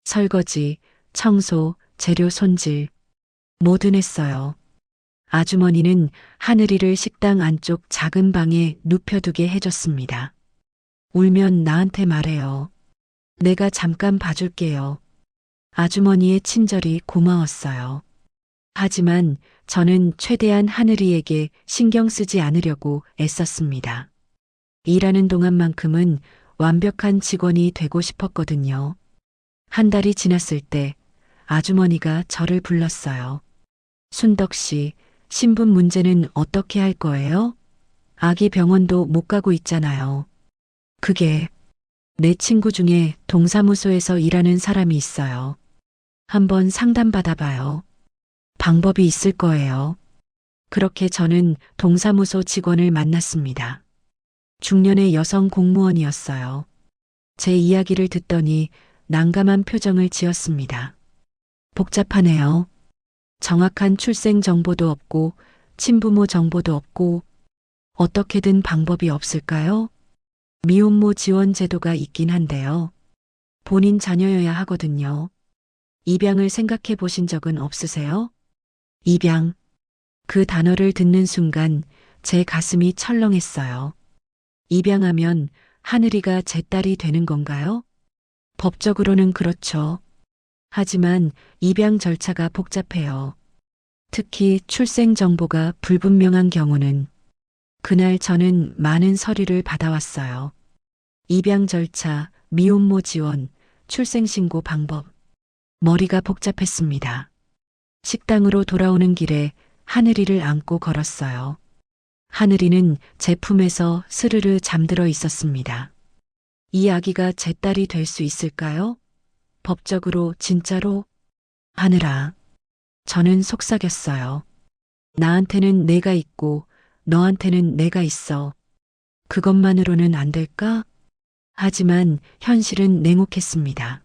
설거지, 청소, 재료 손질, 뭐든 했어요. 아주머니는 하늘이를 식당 안쪽 작은 방에 눕혀두게 해줬습니다. 울면 나한테 말해요. 내가 잠깐 봐줄게요. 아주머니의 친절이 고마웠어요. 하지만 저는 최대한 하늘이에게 신경 쓰지 않으려고 애썼습니다. 일하는 동안만큼은 완벽한 직원이 되고 싶었거든요. 한 달이 지났을 때 아주머니가 저를 불렀어요. 순덕 씨, 신분 문제는 어떻게 할 거예요? 아기 병원도 못 가고 있잖아요. 그게 내 친구 중에 동사무소에서 일하는 사람이 있어요. 한번 상담받아봐요. 방법이 있을 거예요. 그렇게 저는 동사무소 직원을 만났습니다. 중년의 여성 공무원이었어요. 제 이야기를 듣더니 난감한 표정을 지었습니다. 복잡하네요. 정확한 출생 정보도 없고 친부모 정보도 없고 어떻게든 방법이 없을까요? 미혼모 지원 제도가 있긴 한데요. 본인 자녀여야 하거든요. 입양을 생각해 보신 적은 없으세요? 입양. 그 단어를 듣는 순간 제 가슴이 철렁했어요. 입양하면 하늘이가 제 딸이 되는 건가요? 법적으로는 그렇죠. 하지만 입양 절차가 복잡해요. 특히 출생 정보가 불분명한 경우는 그날 저는 많은 서류를 받아왔어요. 입양 절차, 미혼모 지원, 출생신고 방법. 머리가 복잡했습니다. 식당으로 돌아오는 길에 하늘이를 안고 걸었어요. 하늘이는 제 품에서 스르르 잠들어 있었습니다. 이 아기가 제 딸이 될 수 있을까요? 법적으로 진짜로? 하늘아. 저는 속삭였어요. 나한테는 내가 있고 너한테는 내가 있어. 그것만으로는 안 될까? 하지만 현실은 냉혹했습니다.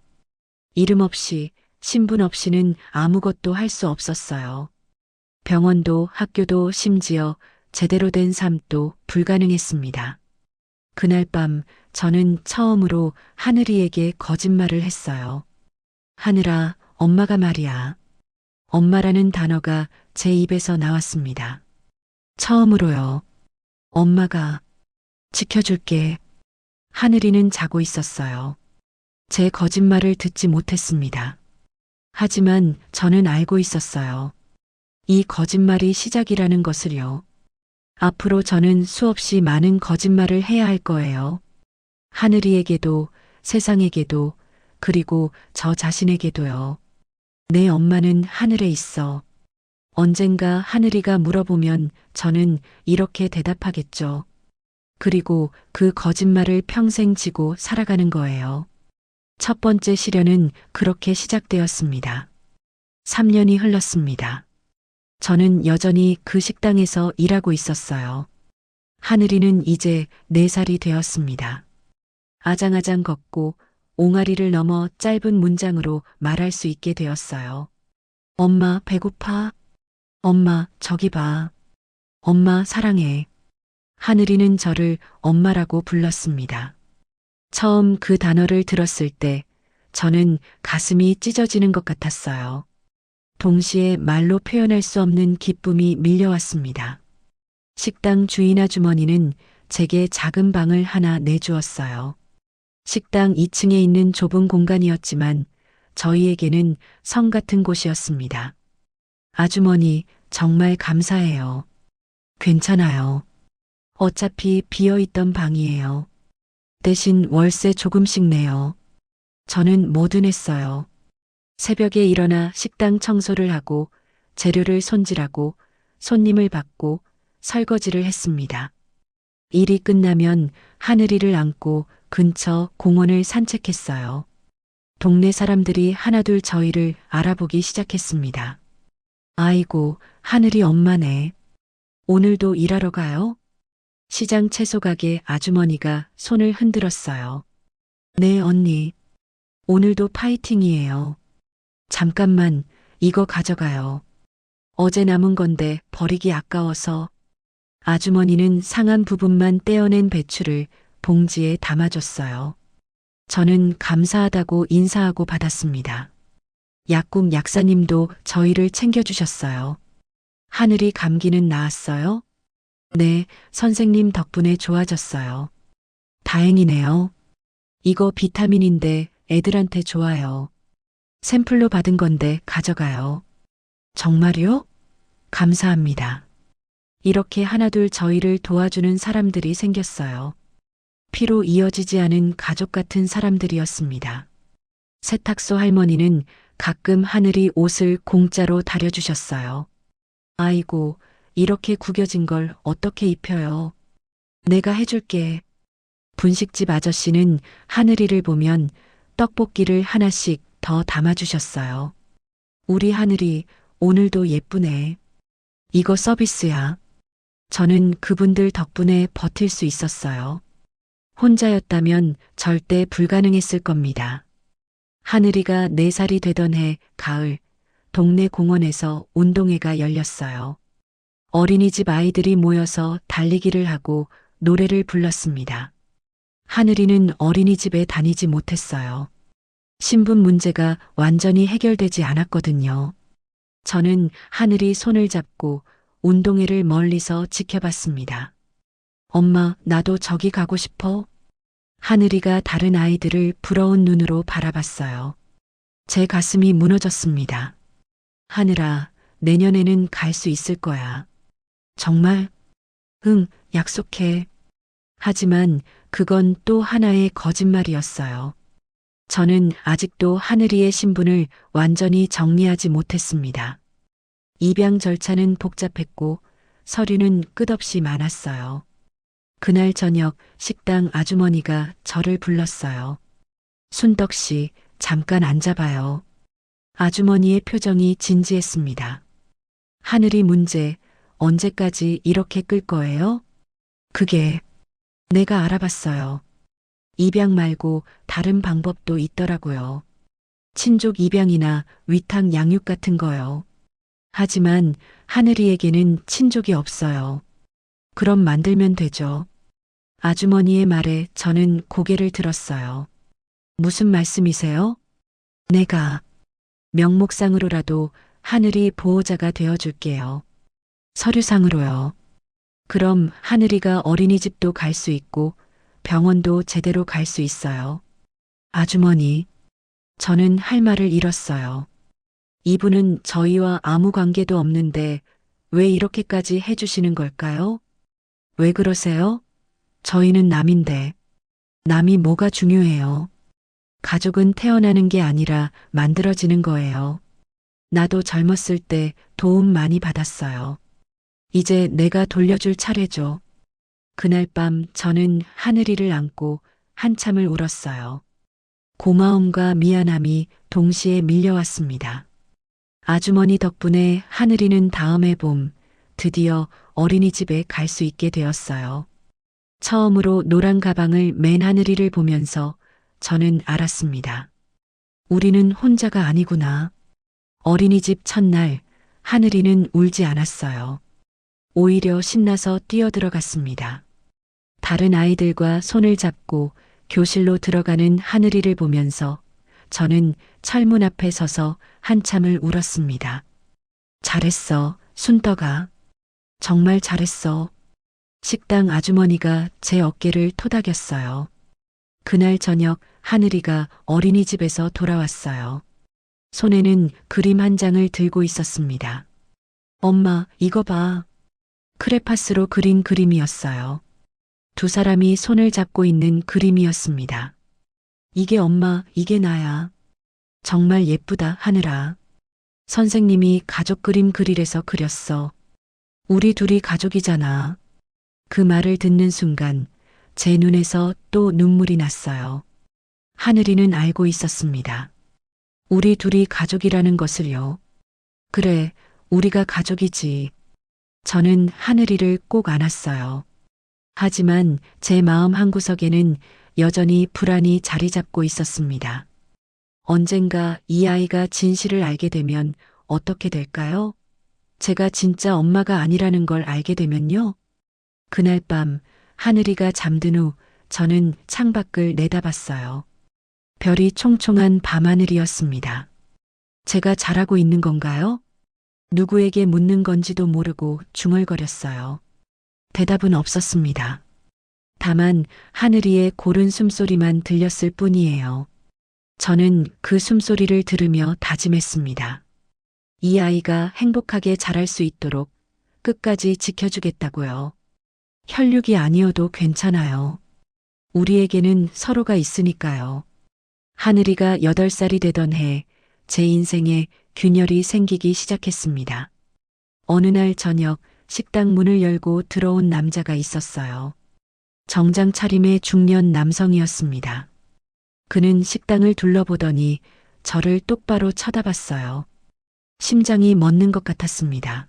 이름 없이, 신분 없이는 아무것도 할 수 없었어요. 병원도 학교도 심지어 제대로 된 삶도 불가능했습니다. 그날 밤 저는 처음으로 하늘이에게 거짓말을 했어요. 하늘아, 엄마가 말이야. 엄마라는 단어가 제 입에서 나왔습니다. 처음으로요. 엄마가 지켜줄게. 하늘이는 자고 있었어요. 제 거짓말을 듣지 못했습니다. 하지만 저는 알고 있었어요. 이 거짓말이 시작이라는 것을요. 앞으로 저는 수없이 많은 거짓말을 해야 할 거예요. 하늘이에게도, 세상에게도, 그리고 저 자신에게도요. 내 엄마는 하늘에 있어. 언젠가 하늘이가 물어보면 저는 이렇게 대답하겠죠. 그리고 그 거짓말을 평생 지고 살아가는 거예요. 첫 번째 시련은 그렇게 시작되었습니다. 3년이 흘렀습니다. 저는 여전히 그 식당에서 일하고 있었어요. 하늘이는 이제 4살이 되었습니다. 아장아장 걷고 옹알이를 넘어 짧은 문장으로 말할 수 있게 되었어요. 엄마 배고파? 엄마 저기 봐. 엄마 사랑해. 하늘이는 저를 엄마라고 불렀습니다. 처음 그 단어를 들었을 때 저는 가슴이 찢어지는 것 같았어요. 동시에 말로 표현할 수 없는 기쁨이 밀려왔습니다. 식당 주인 아주머니는 제게 작은 방을 하나 내주었어요. 식당 2층에 있는 좁은 공간이었지만 저희에게는 성 같은 곳이었습니다. 아주머니, 정말 감사해요. 괜찮아요. 어차피 비어있던 방이에요. 대신 월세 조금씩 내요. 저는 뭐든 했어요. 새벽에 일어나 식당 청소를 하고 재료를 손질하고 손님을 받고 설거지를 했습니다. 일이 끝나면 하늘이를 안고 근처 공원을 산책했어요. 동네 사람들이 하나둘 저희를 알아보기 시작했습니다. 아이고, 하늘이 엄마네. 오늘도 일하러 가요? 시장 채소 가게 아주머니가 손을 흔들었어요. 네, 언니. 오늘도 파이팅이에요. 잠깐만, 이거 가져가요. 어제 남은 건데 버리기 아까워서. 아주머니는 상한 부분만 떼어낸 배추를 봉지에 담아줬어요. 저는 감사하다고 인사하고 받았습니다. 약국 약사님도 저희를 챙겨주셨어요. 하늘이 감기는 나았어요? 네, 선생님 덕분에 좋아졌어요. 다행이네요. 이거 비타민인데 애들한테 좋아요. 샘플로 받은 건데 가져가요. 정말요? 감사합니다. 이렇게 하나둘 저희를 도와주는 사람들이 생겼어요. 피로 이어지지 않은 가족 같은 사람들이었습니다. 세탁소 할머니는 가끔 하늘이 옷을 공짜로 다려주셨어요. 아이고, 이렇게 구겨진 걸 어떻게 입혀요? 내가 해줄게. 분식집 아저씨는 하늘이를 보면 떡볶이를 하나씩 더 담아주셨어요. 우리 하늘이 오늘도 예쁘네. 이거 서비스야. 저는 그분들 덕분에 버틸 수 있었어요. 혼자였다면 절대 불가능했을 겁니다. 하늘이가 4살이 되던 해 가을, 동네 공원에서 운동회가 열렸어요. 어린이집 아이들이 모여서 달리기를 하고 노래를 불렀습니다. 하늘이는 어린이집에 다니지 못했어요. 신분 문제가 완전히 해결되지 않았거든요. 저는 하늘이 손을 잡고 운동회를 멀리서 지켜봤습니다. 엄마, 나도 저기 가고 싶어. 하늘이가 다른 아이들을 부러운 눈으로 바라봤어요. 제 가슴이 무너졌습니다. 하늘아, 내년에는 갈 수 있을 거야. 정말? 응, 약속해. 하지만 그건 또 하나의 거짓말이었어요. 저는 아직도 하늘이의 신분을 완전히 정리하지 못했습니다. 입양 절차는 복잡했고 서류는 끝없이 많았어요. 그날 저녁 식당 아주머니가 저를 불렀어요. 순덕 씨, 잠깐 앉아봐요. 아주머니의 표정이 진지했습니다. 하늘이 문제, 언제까지 이렇게 끌 거예요? 그게 내가 알아봤어요. 입양 말고 다른 방법도 있더라고요. 친족 입양이나 위탁 양육 같은 거요. 하지만 하늘이에게는 친족이 없어요. 그럼 만들면 되죠. 아주머니의 말에 저는 고개를 들었어요. 무슨 말씀이세요? 내가 명목상으로라도 하늘이 보호자가 되어줄게요. 서류상으로요. 그럼 하늘이가 어린이집도 갈 수 있고 병원도 제대로 갈 수 있어요. 아주머니, 저는 할 말을 잃었어요. 이분은 저희와 아무 관계도 없는데 왜 이렇게까지 해주시는 걸까요? 왜 그러세요? 저희는 남인데. 남이 뭐가 중요해요? 가족은 태어나는 게 아니라 만들어지는 거예요. 나도 젊었을 때 도움 많이 받았어요. 이제 내가 돌려줄 차례죠. 그날 밤 저는 하늘이를 안고 한참을 울었어요. 고마움과 미안함이 동시에 밀려왔습니다. 아주머니 덕분에 하늘이는 다음해 봄 드디어 어린이집에 갈 수 있게 되었어요. 처음으로 노란 가방을 맨 하늘이를 보면서 저는 알았습니다. 우리는 혼자가 아니구나. 어린이집 첫날 하늘이는 울지 않았어요. 오히려 신나서 뛰어들어갔습니다. 다른 아이들과 손을 잡고 교실로 들어가는 하늘이를 보면서 저는 철문 앞에 서서 한참을 울었습니다. 잘했어, 순덕아. 정말 잘했어. 식당 아주머니가 제 어깨를 토닥였어요. 그날 저녁 하늘이가 어린이집에서 돌아왔어요. 손에는 그림 한 장을 들고 있었습니다. 엄마, 이거 봐. 크레파스로 그린 그림이었어요. 두 사람이 손을 잡고 있는 그림이었습니다. 이게 엄마, 이게 나야. 정말 예쁘다, 하늘아. 선생님이 가족 그림 그리래서 그렸어. 우리 둘이 가족이잖아. 그 말을 듣는 순간 제 눈에서 또 눈물이 났어요. 하늘이는 알고 있었습니다. 우리 둘이 가족이라는 것을요. 그래, 우리가 가족이지. 저는 하늘이를 꼭 안았어요. 하지만 제 마음 한구석에는 여전히 불안이 자리 잡고 있었습니다. 언젠가 이 아이가 진실을 알게 되면 어떻게 될까요? 제가 진짜 엄마가 아니라는 걸 알게 되면요. 그날 밤 하늘이가 잠든 후 저는 창밖을 내다봤어요. 별이 총총한 밤하늘이었습니다. 제가 잘하고 있는 건가요? 누구에게 묻는 건지도 모르고 중얼거렸어요. 대답은 없었습니다. 다만 하늘이의 고른 숨소리만 들렸을 뿐이에요. 저는 그 숨소리를 들으며 다짐했습니다. 이 아이가 행복하게 자랄 수 있도록 끝까지 지켜주겠다고요. 혈육이 아니어도 괜찮아요. 우리에게는 서로가 있으니까요. 하늘이가 8살이 되던 해 제 인생에 균열이 생기기 시작했습니다. 어느 날 저녁 식당 문을 열고 들어온 남자가 있었어요. 정장 차림의 중년 남성이었습니다. 그는 식당을 둘러보더니 저를 똑바로 쳐다봤어요. 심장이 멎는 것 같았습니다.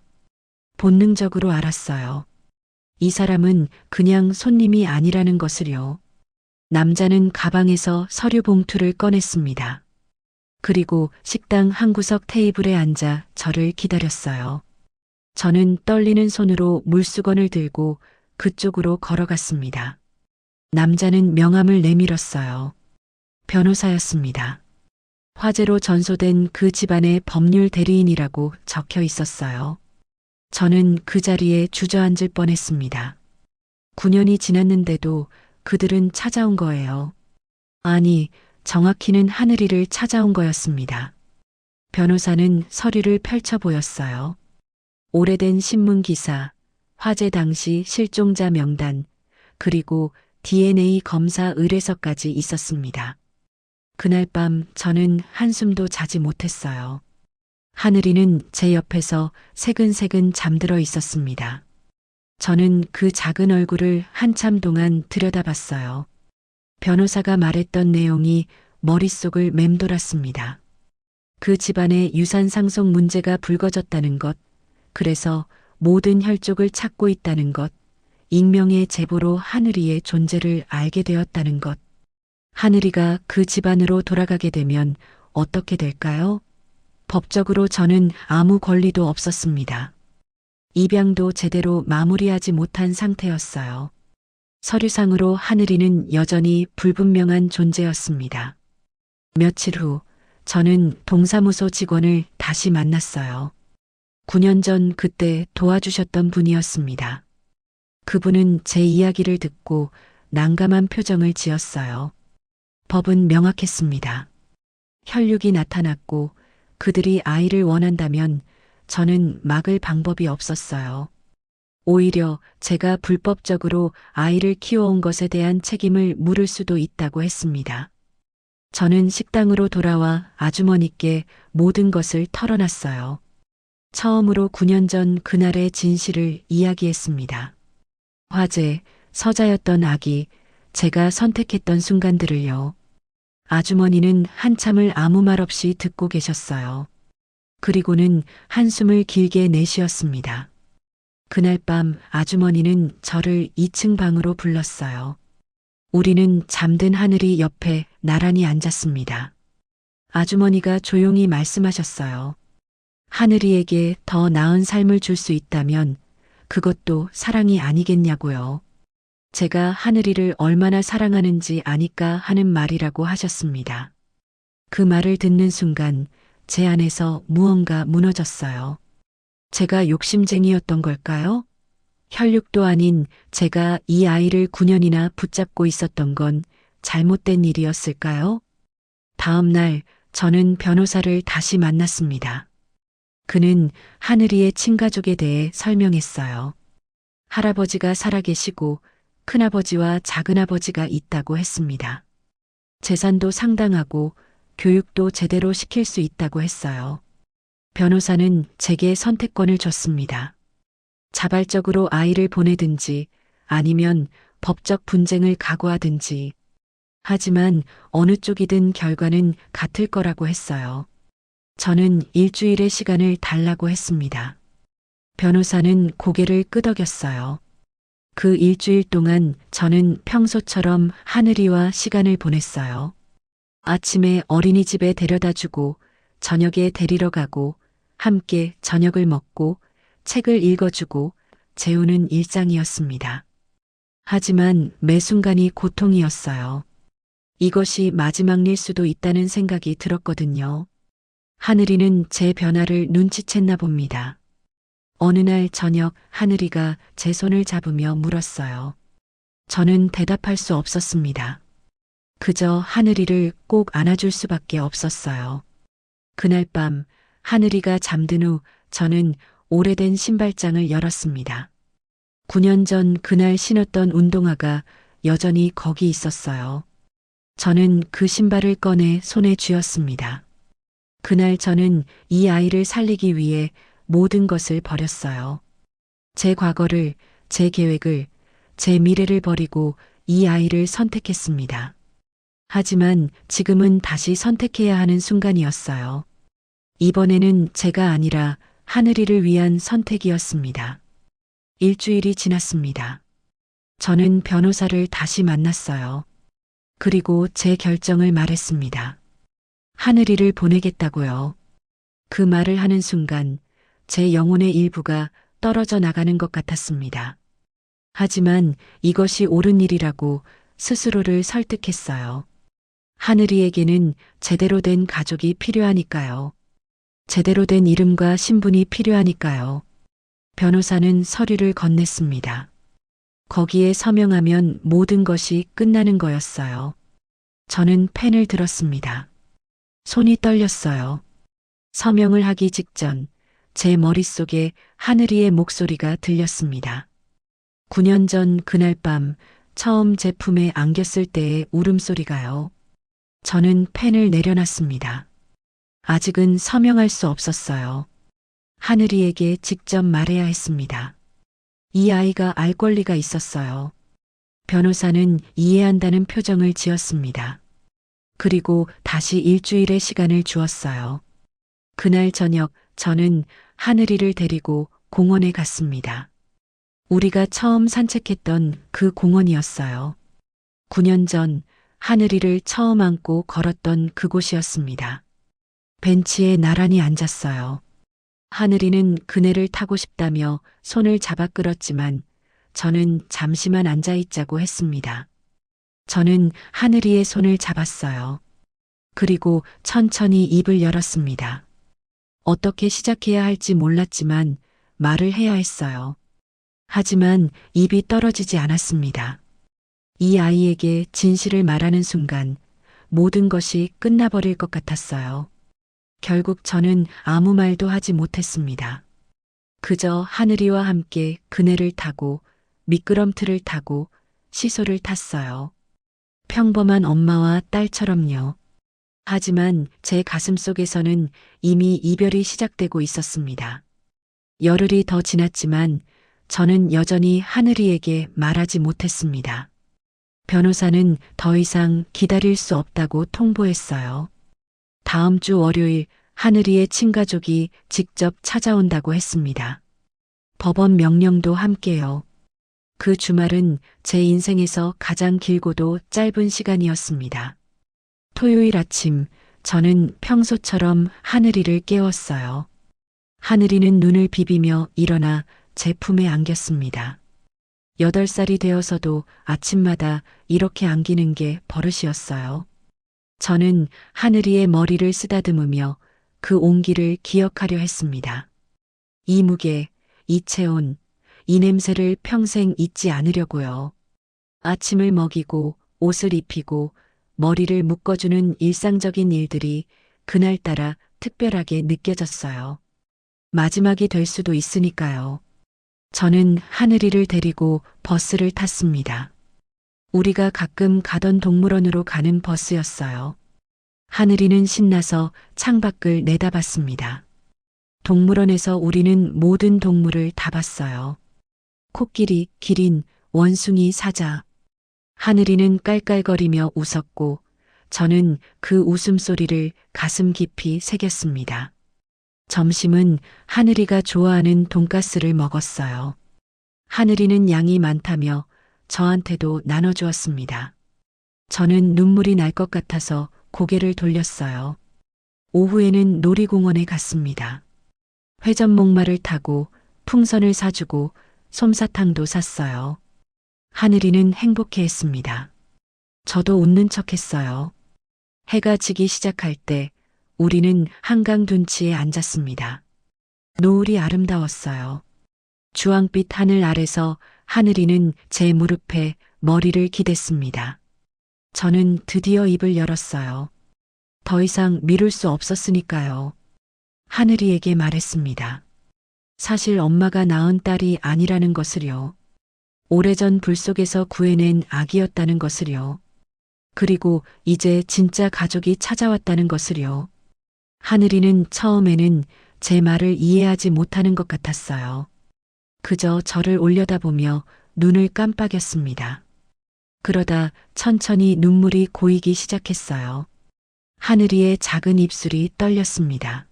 본능적으로 알았어요. 이 사람은 그냥 손님이 아니라는 것을요. 남자는 가방에서 서류 봉투를 꺼냈습니다. 그리고 식당 한 구석 테이블에 앉아 저를 기다렸어요. 저는 떨리는 손으로 물수건을 들고 그쪽으로 걸어갔습니다. 남자는 명함을 내밀었어요. 변호사였습니다. 화재로 전소된 그 집안의 법률 대리인이라고 적혀 있었어요. 저는 그 자리에 주저앉을 뻔했습니다. 9년이 지났는데도 그들은 찾아온 거예요. 아니, 정확히는 하늘이를 찾아온 거였습니다. 변호사는 서류를 펼쳐 보였어요. 오래된 신문 기사, 화재 당시 실종자 명단, 그리고 DNA 검사 의뢰서까지 있었습니다. 그날 밤 저는 한숨도 자지 못했어요. 하늘이는 제 옆에서 새근새근 잠들어 있었습니다. 저는 그 작은 얼굴을 한참 동안 들여다봤어요. 변호사가 말했던 내용이 머릿속을 맴돌았습니다. 그 집안의 유산 상속 문제가 불거졌다는 것, 그래서 모든 혈족을 찾고 있다는 것, 익명의 제보로 하늘이의 존재를 알게 되었다는 것. 하늘이가 그 집안으로 돌아가게 되면 어떻게 될까요? 법적으로 저는 아무 권리도 없었습니다. 입양도 제대로 마무리하지 못한 상태였어요. 서류상으로 하늘이는 여전히 불분명한 존재였습니다. 며칠 후 저는 동사무소 직원을 다시 만났어요. 9년 전 그때 도와주셨던 분이었습니다. 그분은 제 이야기를 듣고 난감한 표정을 지었어요. 법은 명확했습니다. 혈육이 나타났고 그들이 아이를 원한다면 저는 막을 방법이 없었어요. 오히려 제가 불법적으로 아이를 키워온 것에 대한 책임을 물을 수도 있다고 했습니다. 저는 식당으로 돌아와 아주머니께 모든 것을 털어놨어요. 처음으로 9년 전 그날의 진실을 이야기했습니다. 화재, 서자였던 아기, 제가 선택했던 순간들을요. 아주머니는 한참을 아무 말 없이 듣고 계셨어요. 그리고는 한숨을 길게 내쉬었습니다. 그날 밤 아주머니는 저를 2층 방으로 불렀어요. 우리는 잠든 하늘이 옆에 나란히 앉았습니다. 아주머니가 조용히 말씀하셨어요. 하늘이에게 더 나은 삶을 줄 수 있다면 그것도 사랑이 아니겠냐고요. 제가 하늘이를 얼마나 사랑하는지 아니까 하는 말이라고 하셨습니다. 그 말을 듣는 순간 제 안에서 무언가 무너졌어요. 제가 욕심쟁이였던 걸까요? 혈육도 아닌 제가 이 아이를 9년이나 붙잡고 있었던 건 잘못된 일이었을까요? 다음 날 저는 변호사를 다시 만났습니다. 그는 하늘이의 친가족에 대해 설명했어요. 할아버지가 살아계시고 큰아버지와 작은아버지가 있다고 했습니다. 재산도 상당하고 교육도 제대로 시킬 수 있다고 했어요. 변호사는 제게 선택권을 줬습니다. 자발적으로 아이를 보내든지 아니면 법적 분쟁을 각오하든지. 하지만 어느 쪽이든 결과는 같을 거라고 했어요. 저는 일주일의 시간을 달라고 했습니다. 변호사는 고개를 끄덕였어요. 그 일주일 동안 저는 평소처럼 하늘이와 시간을 보냈어요. 아침에 어린이집에 데려다주고 저녁에 데리러 가고 함께 저녁을 먹고 책을 읽어주고 재우는 일상이었습니다. 하지만 매 순간이 고통이었어요. 이것이 마지막 일 수도 있다는 생각이 들었거든요. 하늘이는 제 변화를 눈치챘나 봅니다. 어느 날 저녁 하늘이가 제 손을 잡으며 물었어요. 저는 대답할 수 없었습니다. 그저 하늘이를 꼭 안아줄 수밖에 없었어요. 그날 밤 하늘이가 잠든 후 저는 오래된 신발장을 열었습니다. 9년 전 그날 신었던 운동화가 여전히 거기 있었어요. 저는 그 신발을 꺼내 손에 쥐었습니다. 그날 저는 이 아이를 살리기 위해 모든 것을 버렸어요. 제 과거를, 제 계획을, 제 미래를 버리고 이 아이를 선택했습니다. 하지만 지금은 다시 선택해야 하는 순간이었어요. 이번에는 제가 아니라 하늘이를 위한 선택이었습니다. 일주일이 지났습니다. 저는 변호사를 다시 만났어요. 그리고 제 결정을 말했습니다. 하늘이를 보내겠다고요. 그 말을 하는 순간 제 영혼의 일부가 떨어져 나가는 것 같았습니다. 하지만 이것이 옳은 일이라고 스스로를 설득했어요. 하늘이에게는 제대로 된 가족이 필요하니까요. 제대로 된 이름과 신분이 필요하니까요. 변호사는 서류를 건넸습니다. 거기에 서명하면 모든 것이 끝나는 거였어요. 저는 펜을 들었습니다. 손이 떨렸어요. 서명을 하기 직전 제 머릿속에 하늘이의 목소리가 들렸습니다. 9년 전 그날 밤 처음 제 품에 안겼을 때의 울음소리가요. 저는 펜을 내려놨습니다. 아직은 서명할 수 없었어요. 하늘이에게 직접 말해야 했습니다. 이 아이가 알 권리가 있었어요. 변호사는 이해한다는 표정을 지었습니다. 그리고 다시 일주일의 시간을 주었어요. 그날 저녁 저는 하늘이를 데리고 공원에 갔습니다. 우리가 처음 산책했던 그 공원이었어요. 9년 전 하늘이를 처음 안고 걸었던 그곳이었습니다. 벤치에 나란히 앉았어요. 하늘이는 그네를 타고 싶다며 손을 잡아 끌었지만 저는 잠시만 앉아있자고 했습니다. 저는 하늘이의 손을 잡았어요. 그리고 천천히 입을 열었습니다. 어떻게 시작해야 할지 몰랐지만 말을 해야 했어요. 하지만 입이 떨어지지 않았습니다. 이 아이에게 진실을 말하는 순간 모든 것이 끝나버릴 것 같았어요. 결국 저는 아무 말도 하지 못했습니다. 그저 하늘이와 함께 그네를 타고 미끄럼틀을 타고 시소를 탔어요. 평범한 엄마와 딸처럼요. 하지만 제 가슴 속에서는 이미 이별이 시작되고 있었습니다. 열흘이 더 지났지만 저는 여전히 하늘이에게 말하지 못했습니다. 변호사는 더 이상 기다릴 수 없다고 통보했어요. 다음 주 월요일 하늘이의 친가족이 직접 찾아온다고 했습니다. 법원 명령도 함께요. 그 주말은 제 인생에서 가장 길고도 짧은 시간이었습니다. 토요일 아침 저는 평소처럼 하늘이를 깨웠어요. 하늘이는 눈을 비비며 일어나 제 품에 안겼습니다. 8살이 되어서도 아침마다 이렇게 안기는 게 버릇이었어요. 저는 하늘이의 머리를 쓰다듬으며 그 온기를 기억하려 했습니다. 이 무게, 이 체온, 이 냄새를 평생 잊지 않으려고요. 아침을 먹이고 옷을 입히고 머리를 묶어주는 일상적인 일들이 그날따라 특별하게 느껴졌어요. 마지막이 될 수도 있으니까요. 저는 하늘이를 데리고 버스를 탔습니다. 우리가 가끔 가던 동물원으로 가는 버스였어요. 하늘이는 신나서 창밖을 내다봤습니다. 동물원에서 우리는 모든 동물을 다 봤어요. 코끼리, 기린, 원숭이, 사자. 하늘이는 깔깔거리며 웃었고 저는 그 웃음소리를 가슴 깊이 새겼습니다. 점심은 하늘이가 좋아하는 돈가스를 먹었어요. 하늘이는 양이 많다며 저한테도 나눠주었습니다. 저는 눈물이 날 것 같아서 고개를 돌렸어요. 오후에는 놀이공원에 갔습니다. 회전목마를 타고 풍선을 사주고 솜사탕도 샀어요. 하늘이는 행복해했습니다. 저도 웃는 척했어요. 해가 지기 시작할 때 우리는 한강 둔치에 앉았습니다. 노을이 아름다웠어요. 주황빛 하늘 아래서 하늘이는 제 무릎에 머리를 기댔습니다. 저는 드디어 입을 열었어요. 더 이상 미룰 수 없었으니까요. 하늘이에게 말했습니다. 사실 엄마가 낳은 딸이 아니라는 것을요. 오래전 불 속에서 구해낸 아기였다는 것을요. 그리고 이제 진짜 가족이 찾아왔다는 것을요. 하늘이는 처음에는 제 말을 이해하지 못하는 것 같았어요. 그저 저를 올려다보며 눈을 깜빡였습니다. 그러다 천천히 눈물이 고이기 시작했어요. 하늘이의 작은 입술이 떨렸습니다.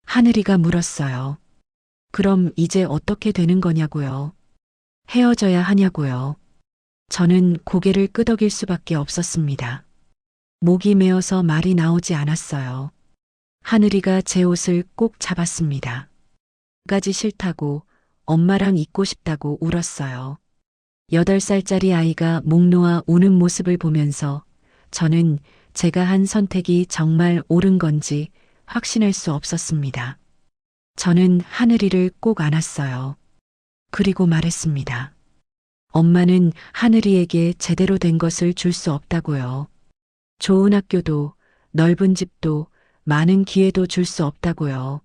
하늘이가 물었어요. 그럼 이제 어떻게 되는 거냐고요? 헤어져야 하냐고요? 저는 고개를 끄덕일 수밖에 없었습니다. 목이 메어서 말이 나오지 않았어요. 하늘이가 제 옷을 꼭 잡았습니다. 까지 싫다고 엄마랑 있고 싶다고 울었어요. 8살짜리 아이가 목 놓아 우는 모습을 보면서 저는 제가 한 선택이 정말 옳은 건지 확신할 수 없었습니다. 저는 하늘이를 꼭 안았어요. 그리고 말했습니다. 엄마는 하늘이에게 제대로 된 것을 줄 수 없다고요. 좋은 학교도 넓은 집도 많은 기회도 줄 수 없다고요.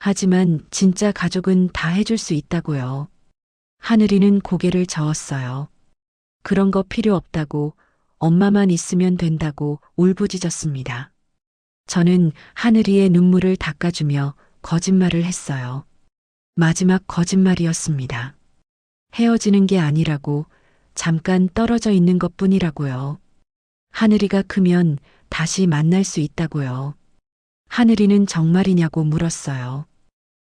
하지만 진짜 가족은 다 해줄 수 있다고요. 하늘이는 고개를 저었어요. 그런 거 필요 없다고, 엄마만 있으면 된다고 울부짖었습니다. 저는 하늘이의 눈물을 닦아주며 거짓말을 했어요. 마지막 거짓말이었습니다. 헤어지는 게 아니라고, 잠깐 떨어져 있는 것 뿐이라고요. 하늘이가 크면 다시 만날 수 있다고요. 하늘이는 정말이냐고 물었어요.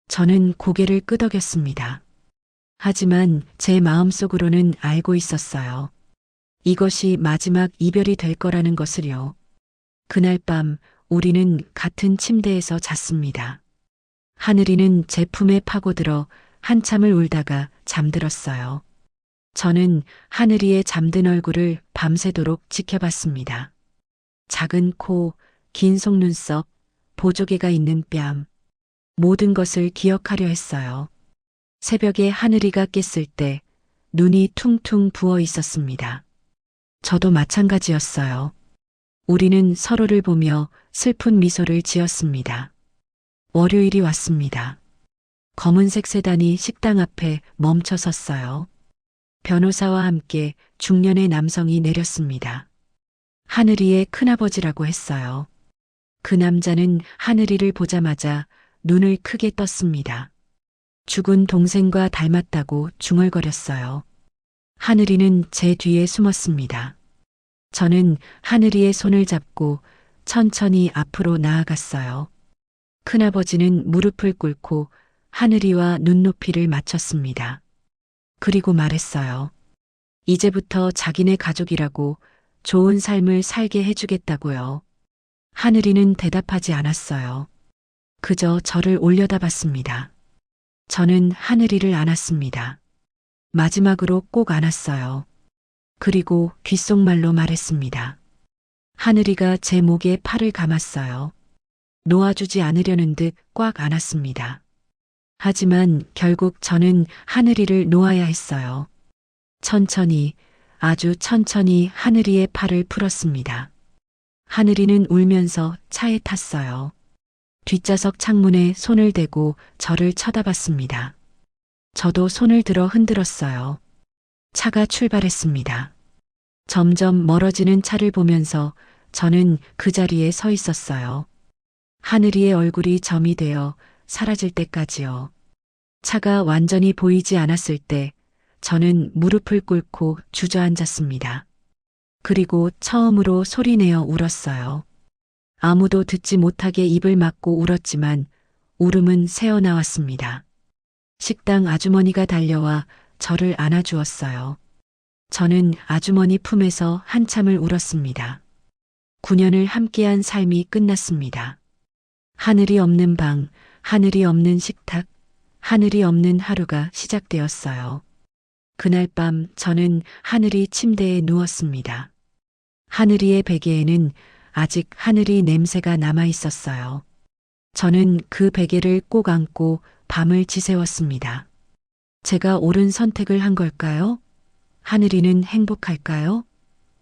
저는 고개를 끄덕였습니다. 하지만 제 마음속으로는 알고 있었어요. 이것이 마지막 이별이 될 거라는 것을요. 그날 밤 우리는 같은 침대에서 잤습니다. 하늘이는 제 품에 파고들어 한참을 울다가 잠들었어요. 저는 하늘이의 잠든 얼굴을 밤새도록 지켜봤습니다. 작은 코, 긴 속눈썹, 보조개가 있는 뺨, 모든 것을 기억하려 했어요. 새벽에 하늘이가 깼을 때 눈이 퉁퉁 부어 있었습니다. 저도 마찬가지였어요. 우리는 서로를 보며 슬픈 미소를 지었습니다. 월요일이 왔습니다. 검은색 세단이 식당 앞에 멈춰 섰어요. 변호사와 함께 중년의 남성이 내렸습니다. 하늘이의 큰아버지라고 했어요. 그 남자는 하늘이를 보자마자 눈을 크게 떴습니다. 죽은 동생과 닮았다고 중얼거렸어요. 하늘이는 제 뒤에 숨었습니다. 저는 하늘이의 손을 잡고 천천히 앞으로 나아갔어요. 큰아버지는 무릎을 꿇고 하늘이와 눈높이를 맞췄습니다. 그리고 말했어요. 이제부터 자기네 가족이라고 좋은 삶을 살게 해주겠다고요. 하늘이는 대답하지 않았어요. 그저 저를 올려다봤습니다. 저는 하늘이를 안았습니다. 마지막으로 꼭 안았어요. 그리고 귓속말로 말했습니다. 하늘이가 제 목에 팔을 감았어요. 놓아주지 않으려는 듯 꽉 안았습니다. 하지만 결국 저는 하늘이를 놓아야 했어요. 천천히, 아주 천천히 하늘이의 팔을 풀었습니다. 하늘이는 울면서 차에 탔어요. 뒷좌석 창문에 손을 대고 저를 쳐다봤습니다. 저도 손을 들어 흔들었어요. 차가 출발했습니다. 점점 멀어지는 차를 보면서 저는 그 자리에 서 있었어요. 하늘이의 얼굴이 점이 되어 사라질 때까지요. 차가 완전히 보이지 않았을 때 저는 무릎을 꿇고 주저앉았습니다. 그리고 처음으로 소리내어 울었어요. 아무도 듣지 못하게 입을 막고 울었지만 울음은 새어나왔습니다. 식당 아주머니가 달려와 저를 안아주었어요. 저는 아주머니 품에서 한참을 울었습니다. 9년을 함께한 삶이 끝났습니다. 하늘이 없는 방, 하늘이 없는 식탁, 하늘이 없는 하루가 시작되었어요. 그날 밤 저는 하늘이 침대에 누웠습니다. 하늘이의 베개에는 아직 하늘이 냄새가 남아 있었어요. 저는 그 베개를 꼭 안고 밤을 지새웠습니다. 제가 옳은 선택을 한 걸까요? 하늘이는 행복할까요?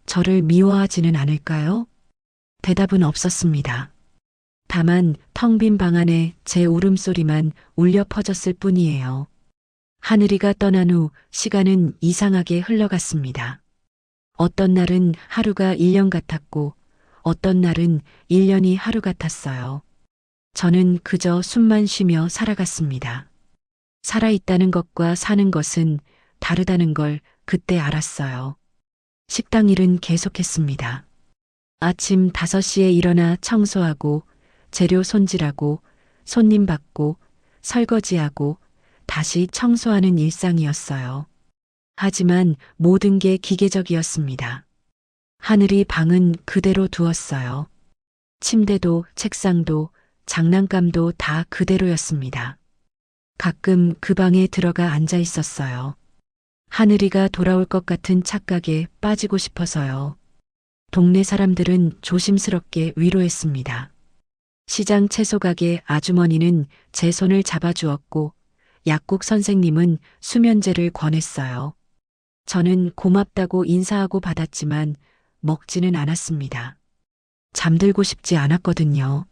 저를 미워하지는 않을까요? 대답은 없었습니다. 다만 텅 빈 방 안에 제 울음소리만 울려 퍼졌을 뿐이에요. 하늘이가 떠난 후 시간은 이상하게 흘러갔습니다. 어떤 날은 하루가 1년 같았고 어떤 날은 1년이 하루 같았어요. 저는 그저 숨만 쉬며 살아갔습니다. 살아있다는 것과 사는 것은 다르다는 걸 그때 알았어요. 식당 일은 계속했습니다. 아침 5시에 일어나 청소하고 재료 손질하고 손님 받고 설거지하고 다시 청소하는 일상이었어요. 하지만 모든 게 기계적이었습니다. 하늘이 방은 그대로 두었어요. 침대도 책상도 장난감도 다 그대로였습니다. 가끔 그 방에 들어가 앉아 있었어요. 하늘이가 돌아올 것 같은 착각에 빠지고 싶어서요. 동네 사람들은 조심스럽게 위로했습니다. 시장 채소가게 아주머니는 제 손을 잡아주었고 약국 선생님은 수면제를 권했어요. 저는 고맙다고 인사하고 받았지만 먹지는 않았습니다. 잠들고 싶지 않았거든요.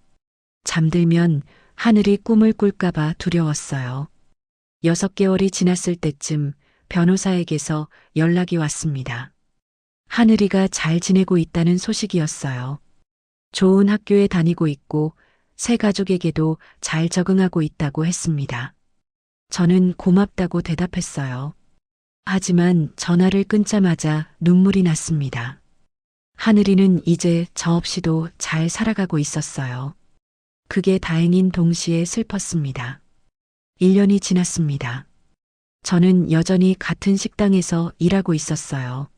잠들면 하늘이 꿈을 꿀까봐 두려웠어요. 6개월이 지났을 때쯤 변호사에게서 연락이 왔습니다. 하늘이가 잘 지내고 있다는 소식이었어요. 좋은 학교에 다니고 있고 새 가족에게도 잘 적응하고 있다고 했습니다. 저는 고맙다고 대답했어요. 하지만 전화를 끊자마자 눈물이 났습니다. 하늘이는 이제 저 없이도 잘 살아가고 있었어요. 그게 다행인 동시에 슬펐습니다. 1년이 지났습니다. 저는 여전히 같은 식당에서 일하고 있었어요.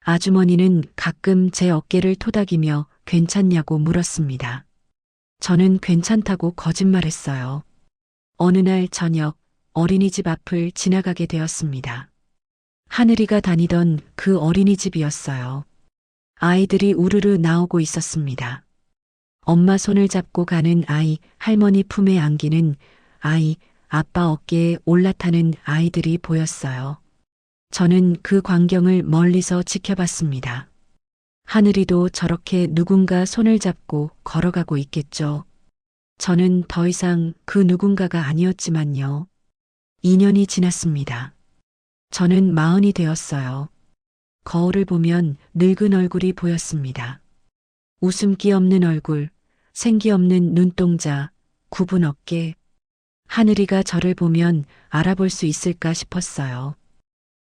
아주머니는 가끔 제 어깨를 토닥이며 괜찮냐고 물었습니다. 저는 괜찮다고 거짓말했어요. 어느 날 저녁 어린이집 앞을 지나가게 되었습니다. 하늘이가 다니던 그 어린이집이었어요. 아이들이 우르르 나오고 있었습니다. 엄마 손을 잡고 가는 아이, 할머니 품에 안기는 아이, 아빠 어깨에 올라타는 아이들이 보였어요. 저는 그 광경을 멀리서 지켜봤습니다. 하늘이도 저렇게 누군가 손을 잡고 걸어가고 있겠죠. 저는 더 이상 그 누군가가 아니었지만요. 2년이 지났습니다. 저는 40이 되었어요. 거울을 보면 늙은 얼굴이 보였습니다. 웃음기 없는 얼굴, 생기 없는 눈동자, 굽은 어깨. 하늘이가 저를 보면 알아볼 수 있을까 싶었어요.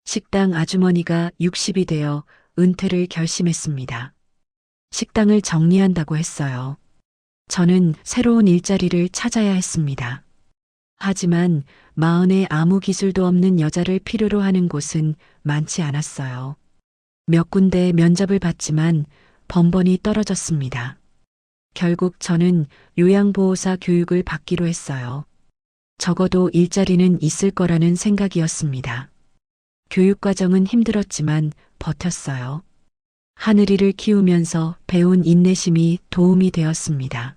식당 아주머니가 60이 되어 은퇴를 결심했습니다. 식당을 정리한다고 했어요. 저는 새로운 일자리를 찾아야 했습니다. 하지만 40에 아무 기술도 없는 여자를 필요로 하는 곳은 많지 않았어요. 몇 군데 면접을 봤지만 번번이 떨어졌습니다. 결국 저는 요양보호사 교육을 받기로 했어요. 적어도 일자리는 있을 거라는 생각이었습니다. 교육과정은 힘들었지만 버텼어요. 하늘이를 키우면서 배운 인내심이 도움이 되었습니다.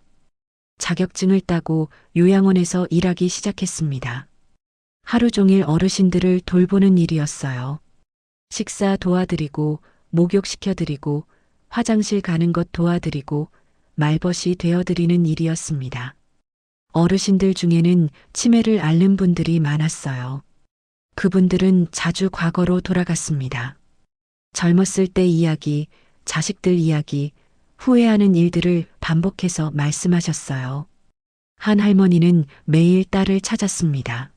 자격증을 따고 요양원에서 일하기 시작했습니다. 하루 종일 어르신들을 돌보는 일이었어요. 식사 도와드리고, 목욕시켜드리고, 화장실 가는 것 도와드리고, 말벗이 되어드리는 일이었습니다. 어르신들 중에는 치매를 앓는 분들이 많았어요. 그분들은 자주 과거로 돌아갔습니다. 젊었을 때 이야기, 자식들 이야기, 후회하는 일들을 반복해서 말씀하셨어요. 한 할머니는 매일 딸을 찾았습니다.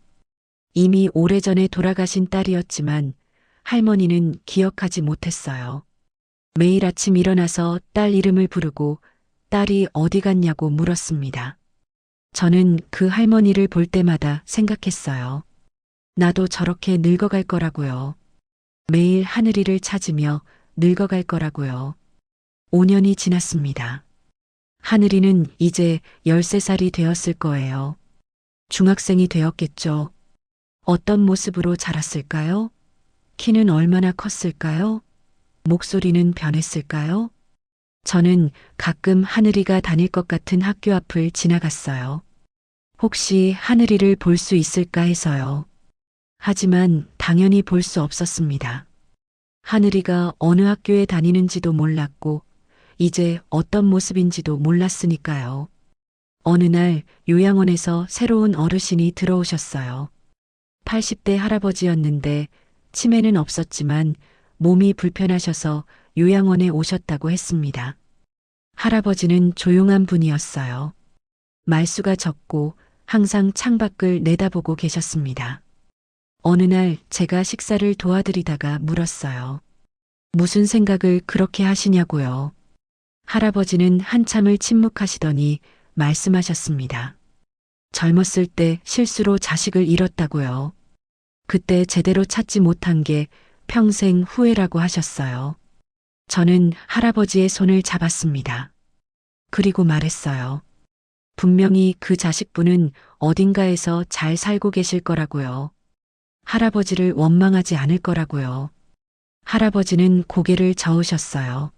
이미 오래전에 돌아가신 딸이었지만 할머니는 기억하지 못했어요. 매일 아침 일어나서 딸 이름을 부르고 딸이 어디 갔냐고 물었습니다. 저는 그 할머니를 볼 때마다 생각했어요. 나도 저렇게 늙어갈 거라고요. 매일 하늘이를 찾으며 늙어갈 거라고요. 5년이 지났습니다. 하늘이는 이제 13살이 되었을 거예요. 중학생이 되었겠죠. 어떤 모습으로 자랐을까요? 키는 얼마나 컸을까요? 목소리는 변했을까요? 저는 가끔 하늘이가 다닐 것 같은 학교 앞을 지나갔어요. 혹시 하늘이를 볼 수 있을까 해서요. 하지만 당연히 볼 수 없었습니다. 하늘이가 어느 학교에 다니는지도 몰랐고, 이제 어떤 모습인지도 몰랐으니까요. 어느 날 요양원에서 새로운 어르신이 들어오셨어요. 80대 할아버지였는데 치매는 없었지만 몸이 불편하셔서 요양원에 오셨다고 했습니다. 할아버지는 조용한 분이었어요. 말수가 적고 항상 창밖을 내다보고 계셨습니다. 어느 날 제가 식사를 도와드리다가 물었어요. 무슨 생각을 그렇게 하시냐고요. 할아버지는 한참을 침묵하시더니 말씀하셨습니다. 젊었을 때 실수로 자식을 잃었다고요. 그때 제대로 찾지 못한 게 평생 후회라고 하셨어요. 저는 할아버지의 손을 잡았습니다. 그리고 말했어요. 분명히 그 자식분은 어딘가에서 잘 살고 계실 거라고요. 할아버지를 원망하지 않을 거라고요. 할아버지는 고개를 저으셨어요.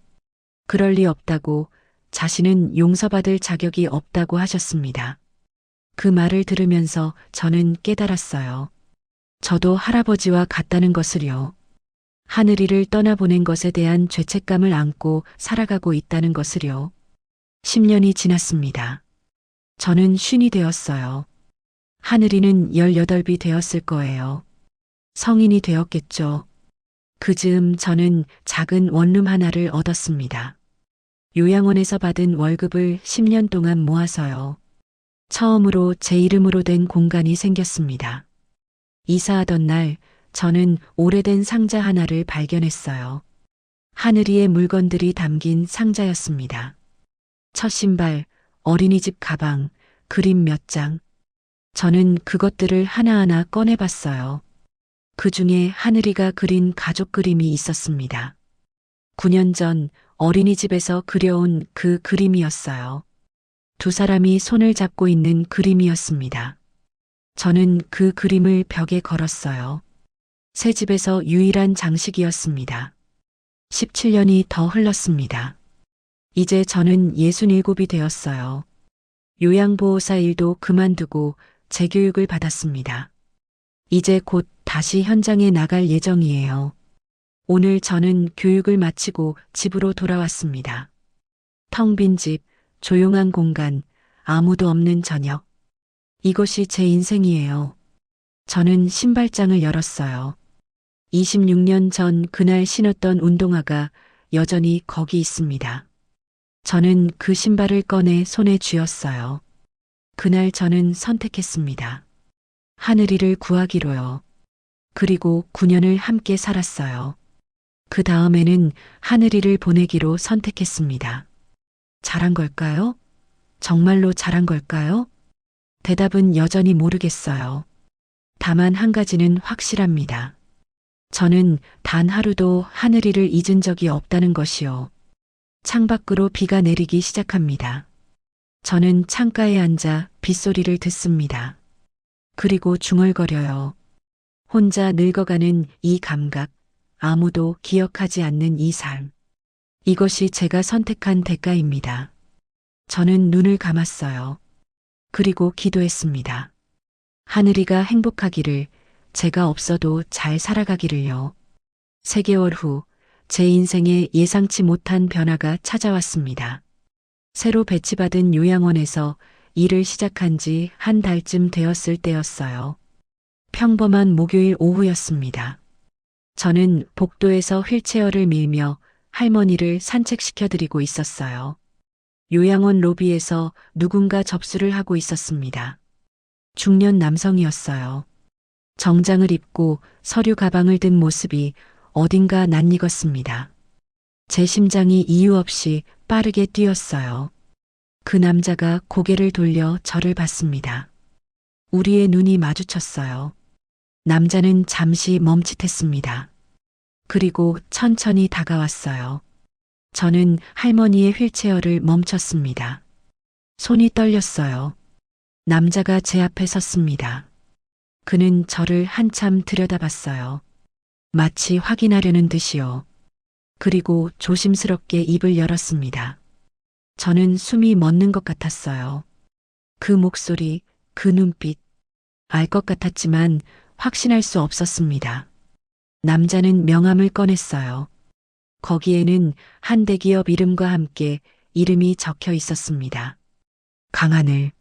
그럴 리 없다고, 자신은 용서받을 자격이 없다고 하셨습니다. 그 말을 들으면서 저는 깨달았어요. 저도 할아버지와 같다는 것을요. 하늘이를 떠나보낸 것에 대한 죄책감을 안고 살아가고 있다는 것을요. 10년이 지났습니다. 저는 쉰이 되었어요. 하늘이는 18이 되었을 거예요. 성인이 되었겠죠. 그 즈음 저는 작은 원룸 하나를 얻었습니다. 요양원에서 받은 월급을 10년 동안 모아서요. 처음으로 제 이름으로 된 공간이 생겼습니다. 이사하던 날 저는 오래된 상자 하나를 발견했어요. 하늘이의 물건들이 담긴 상자였습니다. 첫 신발, 어린이집 가방, 그림 몇 장. 저는 그것들을 하나하나 꺼내봤어요. 그 중에 하늘이가 그린 가족 그림이 있었습니다. 9년 전 어린이집에서 그려온 그 그림이었어요. 두 사람이 손을 잡고 있는 그림이었습니다. 저는 그 그림을 벽에 걸었어요. 새 집에서 유일한 장식이었습니다. 17년이 더 흘렀습니다. 이제 저는 67이 되었어요. 요양보호사 일도 그만두고 재교육을 받았습니다. 이제 곧 다시 현장에 나갈 예정이에요. 오늘 저는 교육을 마치고 집으로 돌아왔습니다. 텅 빈 집, 조용한 공간, 아무도 없는 저녁. 이것이 제 인생이에요. 저는 신발장을 열었어요. 26년 전 그날 신었던 운동화가 여전히 거기 있습니다. 저는 그 신발을 꺼내 손에 쥐었어요. 그날 저는 선택했습니다. 하늘이를 구하기로요. 그리고 9년을 함께 살았어요. 그 다음에는 하늘이를 보내기로 선택했습니다. 잘한 걸까요? 정말로 잘한 걸까요? 대답은 여전히 모르겠어요. 다만 한 가지는 확실합니다. 저는 단 하루도 하늘이를 잊은 적이 없다는 것이요. 창밖으로 비가 내리기 시작합니다. 저는 창가에 앉아 빗소리를 듣습니다. 그리고 중얼거려요. 혼자 늙어가는 이 감각, 아무도 기억하지 않는 이 삶. 이것이 제가 선택한 대가입니다. 저는 눈을 감았어요. 그리고 기도했습니다. 하늘이가 행복하기를, 제가 없어도 잘 살아가기를요. 3개월 후, 제 인생에 예상치 못한 변화가 찾아왔습니다. 새로 배치받은 요양원에서 일을 시작한 지 한 달쯤 되었을 때였어요. 평범한 목요일 오후였습니다. 저는 복도에서 휠체어를 밀며 할머니를 산책시켜드리고 있었어요. 요양원 로비에서 누군가 접수를 하고 있었습니다. 중년 남성이었어요. 정장을 입고 서류 가방을 든 모습이 어딘가 낯익었습니다. 제 심장이 이유 없이 빠르게 뛰었어요. 그 남자가 고개를 돌려 저를 봤습니다. 우리의 눈이 마주쳤어요. 남자는 잠시 멈칫했습니다. 그리고 천천히 다가왔어요. 저는 할머니의 휠체어를 멈췄습니다. 손이 떨렸어요. 남자가 제 앞에 섰습니다. 그는 저를 한참 들여다봤어요. 마치 확인하려는 듯이요. 그리고 조심스럽게 입을 열었습니다. 저는 숨이 멎는 것 같았어요. 그 목소리, 그 눈빛, 알 것 같았지만 확신할 수 없었습니다. 남자는 명함을 꺼냈어요. 거기에는 한 대기업 이름과 함께 이름이 적혀 있었습니다. 강하늘.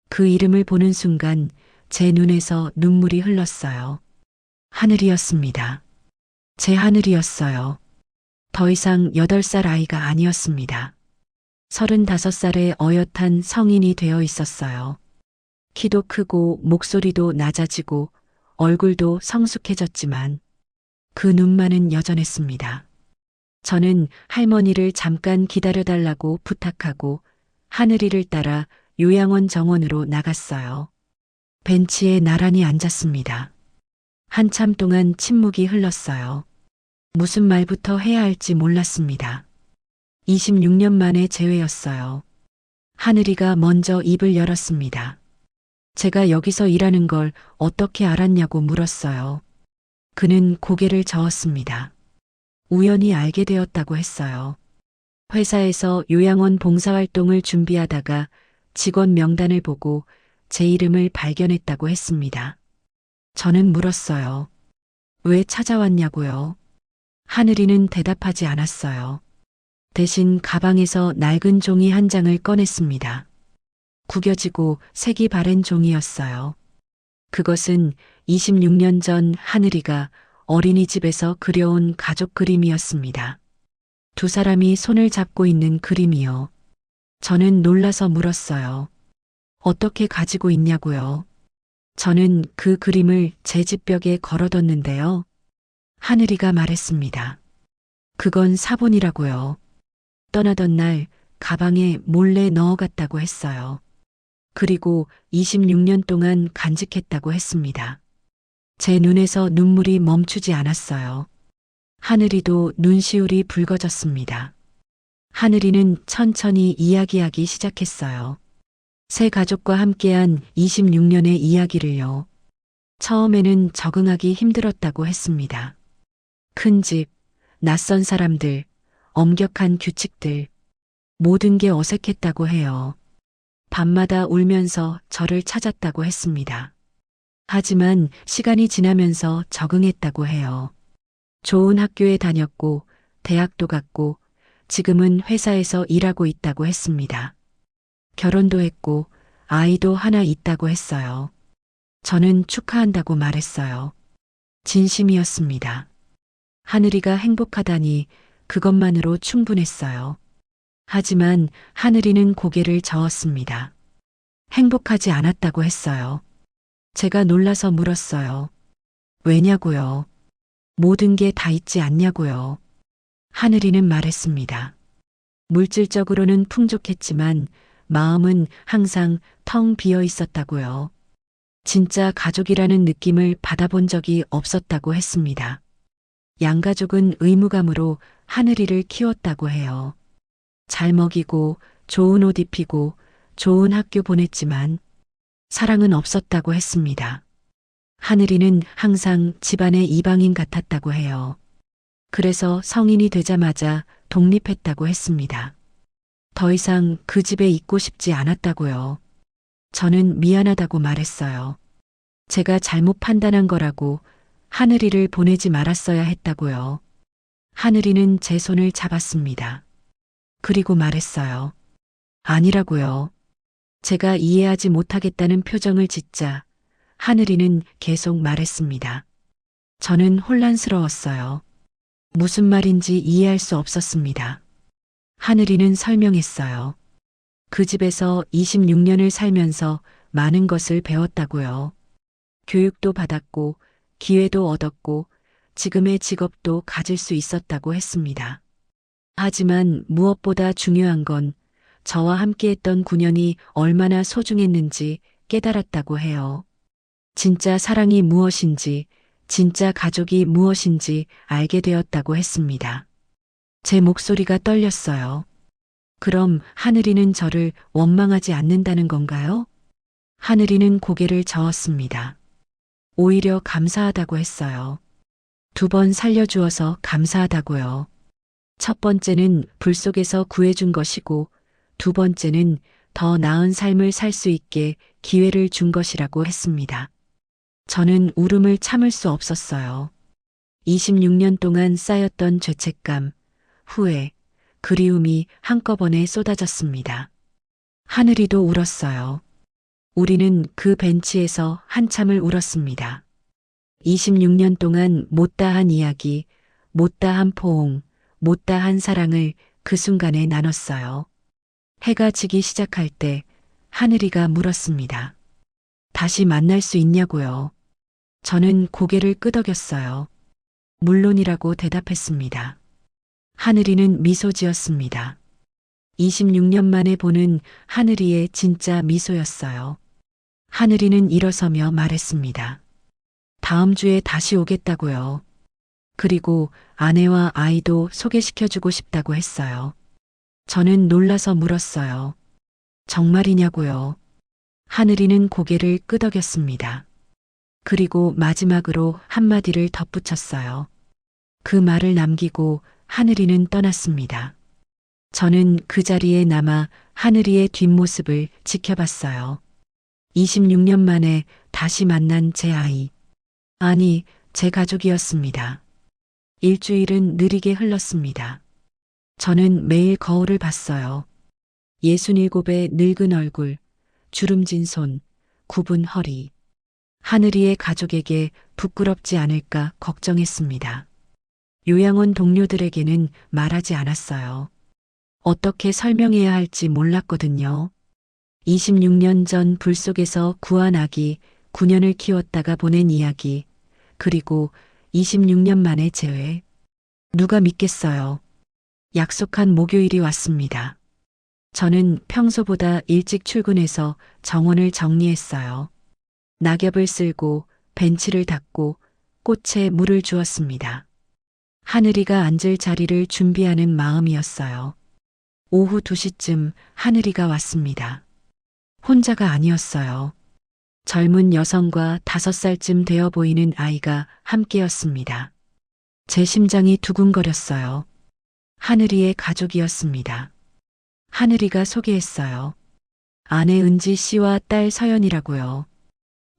그 이름을 보는 순간 제 눈에서 눈물이 흘렀어요. 하늘이었습니다. 제 하늘이었어요. 더 이상 8살 아이가 아니었습니다. 35살의 어엿한 성인이 되어 있었어요. 키도 크고 목소리도 낮아지고 얼굴도 성숙해졌지만 그 눈만은 여전했습니다. 저는 할머니를 잠깐 기다려달라고 부탁하고 하늘이를 따라 요양원 정원으로 나갔어요. 벤치에 나란히 앉았습니다. 한참 동안 침묵이 흘렀어요. 무슨 말부터 해야 할지 몰랐습니다. 26년 만에 재회였어요. 하늘이가 먼저 입을 열었습니다. 제가 여기서 일하는 걸 어떻게 알았냐고 물었어요. 그는 고개를 저었습니다. 우연히 알게 되었다고 했어요. 회사에서 요양원 봉사활동을 준비하다가 직원 명단을 보고 제 이름을 발견했다고 했습니다. 저는 물었어요. 왜 찾아왔냐고요? 하늘이는 대답하지 않았어요. 대신 가방에서 낡은 종이 한 장을 꺼냈습니다. 구겨지고 색이 바랜 종이였어요. 그것은 26년 전 하늘이가 어린이집에서 그려온 가족 그림이었습니다. 두 사람이 손을 잡고 있는 그림이요. 저는 놀라서 물었어요. 어떻게 가지고 있냐고요? 저는 그 그림을 제 집 벽에 걸어뒀는데요. 하늘이가 말했습니다. 그건 사본이라고요. 떠나던 날 가방에 몰래 넣어갔다고 했어요. 그리고 26년 동안 간직했다고 했습니다. 제 눈에서 눈물이 멈추지 않았어요. 하늘이도 눈시울이 붉어졌습니다. 하늘이는 천천히 이야기하기 시작했어요. 새 가족과 함께한 26년의 이야기를요. 처음에는 적응하기 힘들었다고 했습니다. 큰 집, 낯선 사람들, 엄격한 규칙들, 모든 게 어색했다고 해요. 밤마다 울면서 저를 찾았다고 했습니다. 하지만 시간이 지나면서 적응했다고 해요. 좋은 학교에 다녔고, 대학도 갔고, 지금은 회사에서 일하고 있다고 했습니다. 결혼도 했고, 아이도 하나 있다고 했어요. 저는 축하한다고 말했어요. 진심이었습니다. 하늘이가 행복하다니 그것만으로 충분했어요. 하지만 하늘이는 고개를 저었습니다. 행복하지 않았다고 했어요. 제가 놀라서 물었어요. 왜냐고요? 모든 게 다 있지 않냐고요. 하늘이는 말했습니다. 물질적으로는 풍족했지만 마음은 항상 텅 비어 있었다고요. 진짜 가족이라는 느낌을 받아본 적이 없었다고 했습니다. 양가족은 의무감으로 하늘이를 키웠다고 해요. 잘 먹이고 좋은 옷 입히고 좋은 학교 보냈지만 사랑은 없었다고 했습니다. 하늘이는 항상 집안의 이방인 같았다고 해요. 그래서 성인이 되자마자 독립했다고 했습니다. 더 이상 그 집에 있고 싶지 않았다고요. 저는 미안하다고 말했어요. 제가 잘못 판단한 거라고 하늘이를 보내지 말았어야 했다고요. 하늘이는 제 손을 잡았습니다. 그리고 말했어요. 아니라고요. 제가 이해하지 못하겠다는 표정을 짓자 하늘이는 계속 말했습니다. 저는 혼란스러웠어요. 무슨 말인지 이해할 수 없었습니다. 하늘이는 설명했어요. 그 집에서 26년을 살면서 많은 것을 배웠다고요. 교육도 받았고 기회도 얻었고 지금의 직업도 가질 수 있었다고 했습니다. 하지만 무엇보다 중요한 건 저와 함께했던 9년이 얼마나 소중했는지 깨달았다고 해요. 진짜 사랑이 무엇인지, 진짜 가족이 무엇인지 알게 되었다고 했습니다. 제 목소리가 떨렸어요. 그럼 하늘이는 저를 원망하지 않는다는 건가요? 하늘이는 고개를 저었습니다. 오히려 감사하다고 했어요. 2번 살려주어서 감사하다고요. 첫 번째는 불 속에서 구해준 것이고 2번째는 더 나은 삶을 살 수 있게 기회를 준 것이라고 했습니다. 저는 울음을 참을 수 없었어요. 26년 동안 쌓였던 죄책감, 후회, 그리움이 한꺼번에 쏟아졌습니다. 하늘이도 울었어요. 우리는 그 벤치에서 한참을 울었습니다. 26년 동안 못다한 이야기, 못다한 포옹, 못다한 사랑을 그 순간에 나눴어요. 해가 지기 시작할 때 하늘이가 물었습니다. 다시 만날 수 있냐고요. 저는 고개를 끄덕였어요. 물론이라고 대답했습니다. 하늘이는 미소 지었습니다. 26년 만에 보는 하늘이의 진짜 미소였어요. 하늘이는 일어서며 말했습니다. 다음 주에 다시 오겠다고요. 그리고 아내와 아이도 소개시켜주고 싶다고 했어요. 저는 놀라서 물었어요. 정말이냐고요. 하늘이는 고개를 끄덕였습니다. 그리고 마지막으로 한마디를 덧붙였어요. 그 말을 남기고 하늘이는 떠났습니다. 저는 그 자리에 남아 하늘이의 뒷모습을 지켜봤어요. 26년 만에 다시 만난 제 아이. 아니, 제 가족이었습니다. 일주일은 느리게 흘렀습니다. 저는 매일 거울을 봤어요. 67의 늙은 얼굴, 주름진 손, 굽은 허리. 하늘이의 가족에게 부끄럽지 않을까 걱정했습니다. 요양원 동료들에게는 말하지 않았어요. 어떻게 설명해야 할지 몰랐거든요. 26년 전 불 속에서 구한 아기 9년을 키웠다가 보낸 이야기, 그리고 26년 만의 재회. 누가 믿겠어요. 약속한 목요일이 왔습니다. 저는 평소보다 일찍 출근해서 정원을 정리했어요. 낙엽을 쓸고 벤치를 닦고 꽃에 물을 주었습니다. 하늘이가 앉을 자리를 준비하는 마음이었어요. 오후 2시쯤 하늘이가 왔습니다. 혼자가 아니었어요. 젊은 여성과 5살쯤 되어 보이는 아이가 함께였습니다. 제 심장이 두근거렸어요. 하늘이의 가족이었습니다. 하늘이가 소개했어요. 아내 은지 씨와 딸 서연이라고요.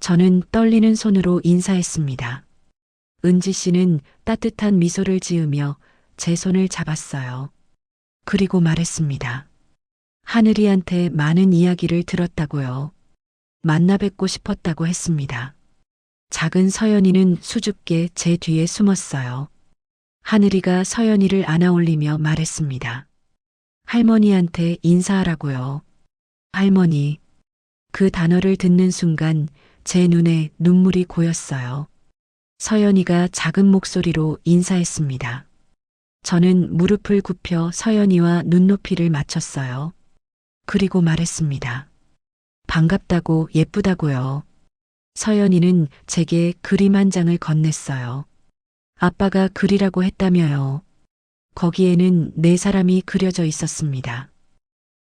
저는 떨리는 손으로 인사했습니다. 은지 씨는 따뜻한 미소를 지으며 제 손을 잡았어요. 그리고 말했습니다. 하늘이한테 많은 이야기를 들었다고요. 만나 뵙고 싶었다고 했습니다. 작은 서연이는 수줍게 제 뒤에 숨었어요. 하늘이가 서연이를 안아올리며 말했습니다. 할머니한테 인사하라고요. 할머니. 그 단어를 듣는 순간 제 눈에 눈물이 고였어요. 서연이가 작은 목소리로 인사했습니다. 저는 무릎을 굽혀 서연이와 눈높이를 맞췄어요. 그리고 말했습니다. 반갑다고 예쁘다고요. 서연이는 제게 그림 한 장을 건넸어요. 아빠가 그리라고 했다며요. 거기에는 4사람이 그려져 있었습니다.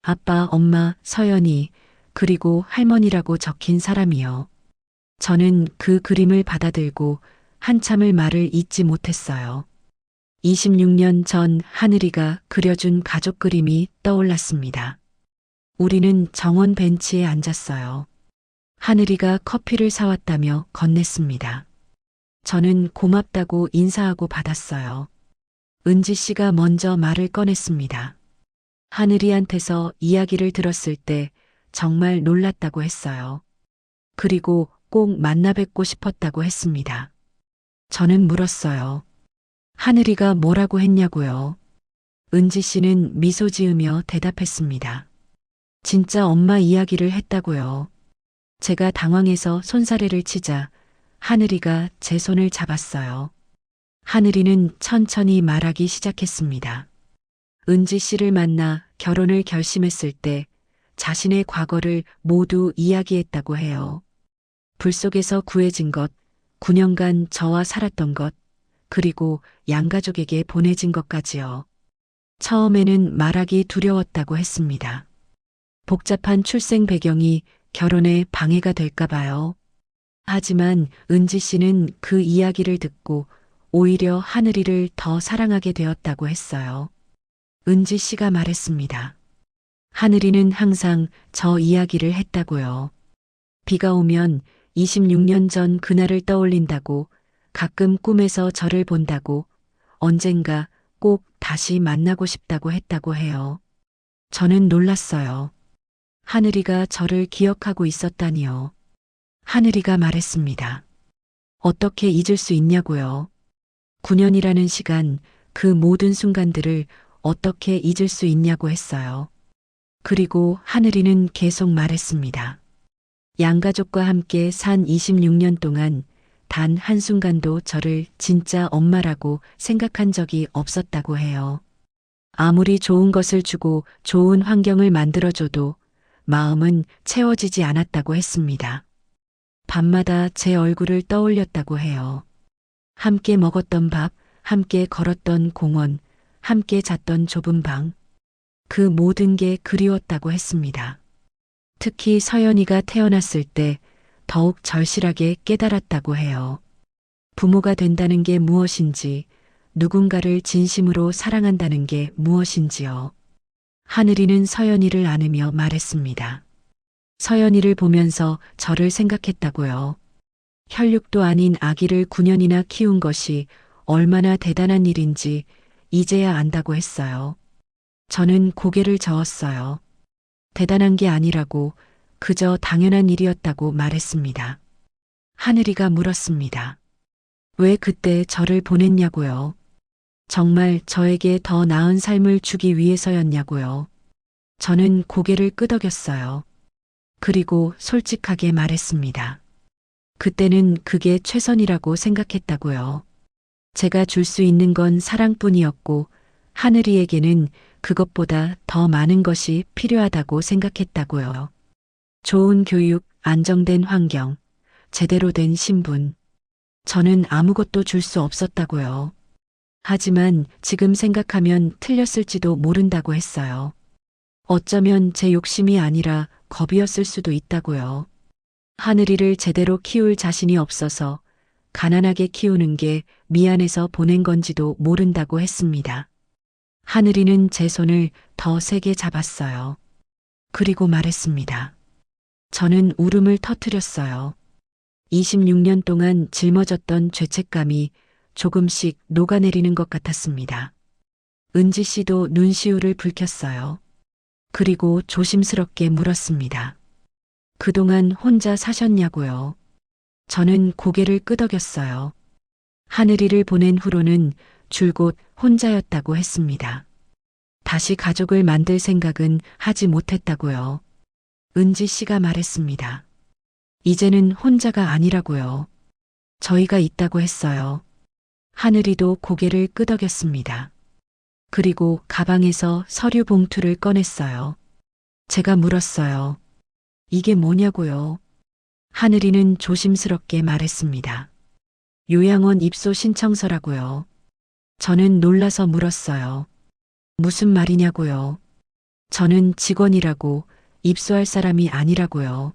아빠, 엄마, 서연이, 그리고 할머니라고 적힌 사람이요. 저는 그 그림을 받아들고 한참을 말을 잇지 못했어요. 26년 전 하늘이가 그려준 가족 그림이 떠올랐습니다. 우리는 정원 벤치에 앉았어요. 하늘이가 커피를 사왔다며 건넸습니다. 저는 고맙다고 인사하고 받았어요. 은지 씨가 먼저 말을 꺼냈습니다. 하늘이한테서 이야기를 들었을 때 정말 놀랐다고 했어요. 그리고 꼭 만나 뵙고 싶었다고 했습니다. 저는 물었어요. 하늘이가 뭐라고 했냐고요? 은지 씨는 미소 지으며 대답했습니다. 진짜 엄마 이야기를 했다고요. 제가 당황해서 손사래를 치자 하늘이가 제 손을 잡았어요. 하늘이는 천천히 말하기 시작했습니다. 은지 씨를 만나 결혼을 결심했을 때 자신의 과거를 모두 이야기했다고 해요. 불 속에서 구해진 것, 9년간 저와 살았던 것, 그리고 양가족에게 보내진 것까지요. 처음에는 말하기 두려웠다고 했습니다. 복잡한 출생 배경이 결혼에 방해가 될까 봐요. 하지만 은지 씨는 그 이야기를 듣고 오히려 하늘이를 더 사랑하게 되었다고 했어요. 은지 씨가 말했습니다. 하늘이는 항상 저 이야기를 했다고요. 비가 오면 26년 전 그날을 떠올린다고, 가끔 꿈에서 저를 본다고, 언젠가 꼭 다시 만나고 싶다고 했다고 해요. 저는 놀랐어요. 하늘이가 저를 기억하고 있었다니요. 하늘이가 말했습니다. 어떻게 잊을 수 있냐고요. 9년이라는 시간, 그 모든 순간들을 어떻게 잊을 수 있냐고 했어요. 그리고 하늘이는 계속 말했습니다. 양가족과 함께 산 26년 동안 단 한순간도 저를 진짜 엄마라고 생각한 적이 없었다고 해요. 아무리 좋은 것을 주고 좋은 환경을 만들어줘도 마음은 채워지지 않았다고 했습니다. 밤마다 제 얼굴을 떠올렸다고 해요. 함께 먹었던 밥, 함께 걸었던 공원, 함께 잤던 좁은 방. 그 모든 게 그리웠다고 했습니다. 특히 서연이가 태어났을 때 더욱 절실하게 깨달았다고 해요. 부모가 된다는 게 무엇인지, 누군가를 진심으로 사랑한다는 게 무엇인지요. 하늘이는 서연이를 안으며 말했습니다. 서연이를 보면서 저를 생각했다고요. 혈육도 아닌 아기를 9년이나 키운 것이 얼마나 대단한 일인지 이제야 안다고 했어요. 저는 고개를 저었어요. 대단한 게 아니라고, 그저 당연한 일이었다고 말했습니다. 하늘이가 물었습니다. 왜 그때 저를 보냈냐고요. 정말 저에게 더 나은 삶을 주기 위해서였냐고요. 저는 고개를 끄덕였어요. 그리고 솔직하게 말했습니다. 그때는 그게 최선이라고 생각했다고요. 제가 줄 수 있는 건 사랑뿐이었고, 하늘이에게는 그것보다 더 많은 것이 필요하다고 생각했다고요. 좋은 교육, 안정된 환경, 제대로 된 신분. 저는 아무것도 줄 수 없었다고요. 하지만 지금 생각하면 틀렸을지도 모른다고 했어요. 어쩌면 제 욕심이 아니라 겁이었을 수도 있다고요. 하늘이를 제대로 키울 자신이 없어서 가난하게 키우는 게 미안해서 보낸 건지도 모른다고 했습니다. 하늘이는 제 손을 더 세게 잡았어요. 그리고 말했습니다. 저는 울음을 터뜨렸어요. 26년 동안 짊어졌던 죄책감이 조금씩 녹아내리는 것 같았습니다. 은지 씨도 눈시울을 붉혔어요. 그리고 조심스럽게 물었습니다. 그동안 혼자 사셨냐고요. 저는 고개를 끄덕였어요. 하늘이를 보낸 후로는 줄곧 혼자였다고 했습니다. 다시 가족을 만들 생각은 하지 못했다고요. 은지 씨가 말했습니다. 이제는 혼자가 아니라고요. 저희가 있다고 했어요. 하늘이도 고개를 끄덕였습니다. 그리고 가방에서 서류 봉투를 꺼냈어요. 제가 물었어요. 이게 뭐냐고요? 하늘이는 조심스럽게 말했습니다. 요양원 입소 신청서라고요. 저는 놀라서 물었어요. 무슨 말이냐고요? 저는 직원이라고, 입소할 사람이 아니라고요.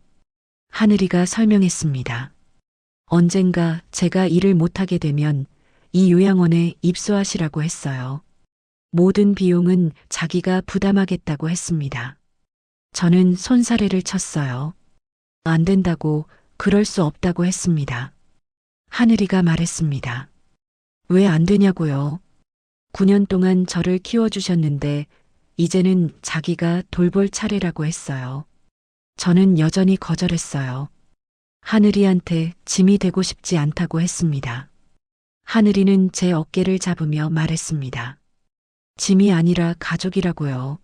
하늘이가 설명했습니다. 언젠가 제가 일을 못하게 되면 이 요양원에 입소하시라고 했어요. 모든 비용은 자기가 부담하겠다고 했습니다. 저는 손사래를 쳤어요. 안 된다고, 그럴 수 없다고 했습니다. 하늘이가 말했습니다. 왜 안 되냐고요? 9년 동안 저를 키워주셨는데 이제는 자기가 돌볼 차례라고 했어요. 저는 여전히 거절했어요. 하늘이한테 짐이 되고 싶지 않다고 했습니다. 하늘이는 제 어깨를 잡으며 말했습니다. 짐이 아니라 가족이라고요.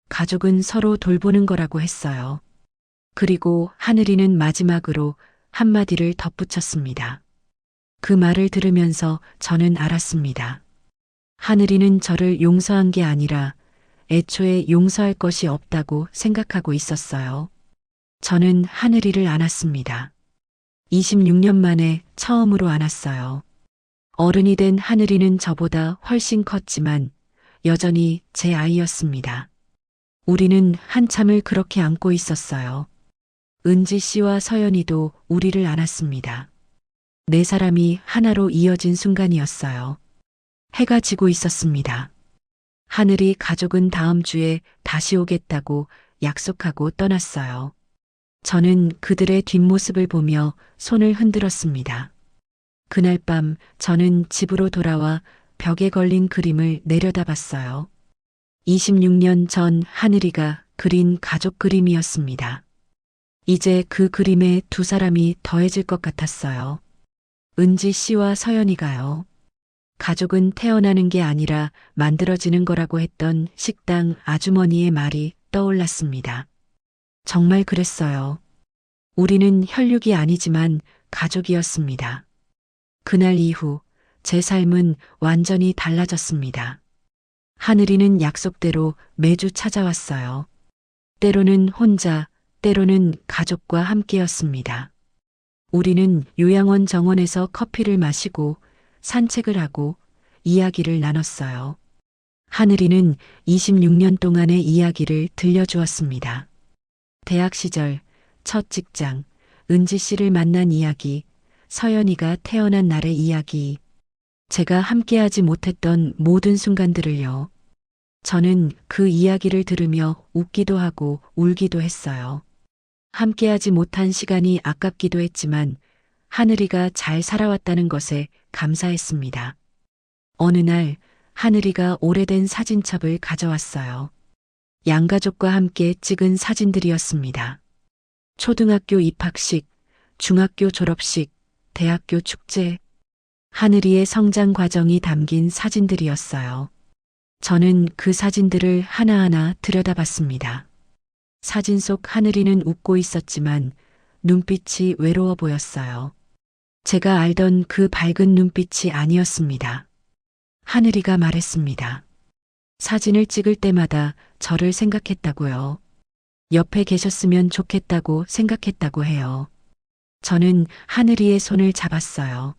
가족은 서로 돌보는 거라고 했어요. 그리고 하늘이는 마지막으로 한마디를 덧붙였습니다. 그 말을 들으면서 저는 알았습니다. 하늘이는 저를 용서한 게 아니라 애초에 용서할 것이 없다고 생각하고 있었어요. 저는 하늘이를 안았습니다. 26년 만에 처음으로 안았어요. 어른이 된 하늘이는 저보다 훨씬 컸지만 여전히 제 아이였습니다. 우리는 한참을 그렇게 안고 있었어요. 은지 씨와 서연이도 우리를 안았습니다. 네 사람이 하나로 이어진 순간이었어요. 해가 지고 있었습니다. 하늘이 가족은 다음 주에 다시 오겠다고 약속하고 떠났어요. 저는 그들의 뒷모습을 보며 손을 흔들었습니다. 그날 밤 저는 집으로 돌아와 벽에 걸린 그림을 내려다봤어요. 26년 전 하늘이가 그린 가족 그림이었습니다. 이제 그 그림에 두 사람이 더해질 것 같았어요. 은지 씨와 서연이가요. 가족은 태어나는 게 아니라 만들어지는 거라고 했던 식당 아주머니의 말이 떠올랐습니다. 정말 그랬어요. 우리는 혈육이 아니지만 가족이었습니다. 그날 이후 제 삶은 완전히 달라졌습니다. 하늘이는 약속대로 매주 찾아왔어요. 때로는 혼자, 때로는 가족과 함께였습니다. 우리는 요양원 정원에서 커피를 마시고 산책을 하고 이야기를 나눴어요. 하늘이는 26년 동안의 이야기를 들려주었습니다. 대학 시절, 첫 직장, 은지 씨를 만난 이야기, 서연이가 태어난 날의 이야기, 제가 함께하지 못했던 모든 순간들을요. 저는 그 이야기를 들으며 웃기도 하고 울기도 했어요. 함께하지 못한 시간이 아깝기도 했지만 하늘이가 잘 살아왔다는 것에 감사했습니다. 어느 날 하늘이가 오래된 사진첩을 가져왔어요. 양가족과 함께 찍은 사진들이었습니다. 초등학교 입학식, 중학교 졸업식, 대학교 축제, 하늘이의 성장 과정이 담긴 사진들이었어요. 저는 그 사진들을 하나하나 들여다봤습니다. 사진 속 하늘이는 웃고 있었지만 눈빛이 외로워 보였어요. 제가 알던 그 밝은 눈빛이 아니었습니다. 하늘이가 말했습니다. 사진을 찍을 때마다 저를 생각했다고요. 옆에 계셨으면 좋겠다고 생각했다고 해요. 저는 하늘이의 손을 잡았어요.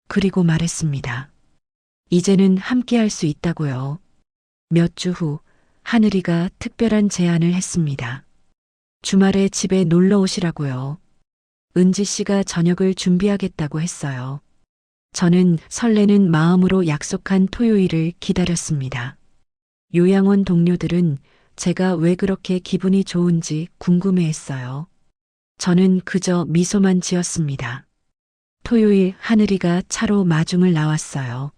그리고 말했습니다. 이제는 함께할 수 있다고요. 몇 주 후 하늘이가 특별한 제안을 했습니다. 주말에 집에 놀러 오시라고요. 은지 씨가 저녁을 준비하겠다고 했어요. 저는 설레는 마음으로 약속한 토요일을 기다렸습니다. 요양원 동료들은 제가 왜 그렇게 기분이 좋은지 궁금해했어요. 저는 그저 미소만 지었습니다. 토요일 하늘이가 차로 마중을 나왔어요.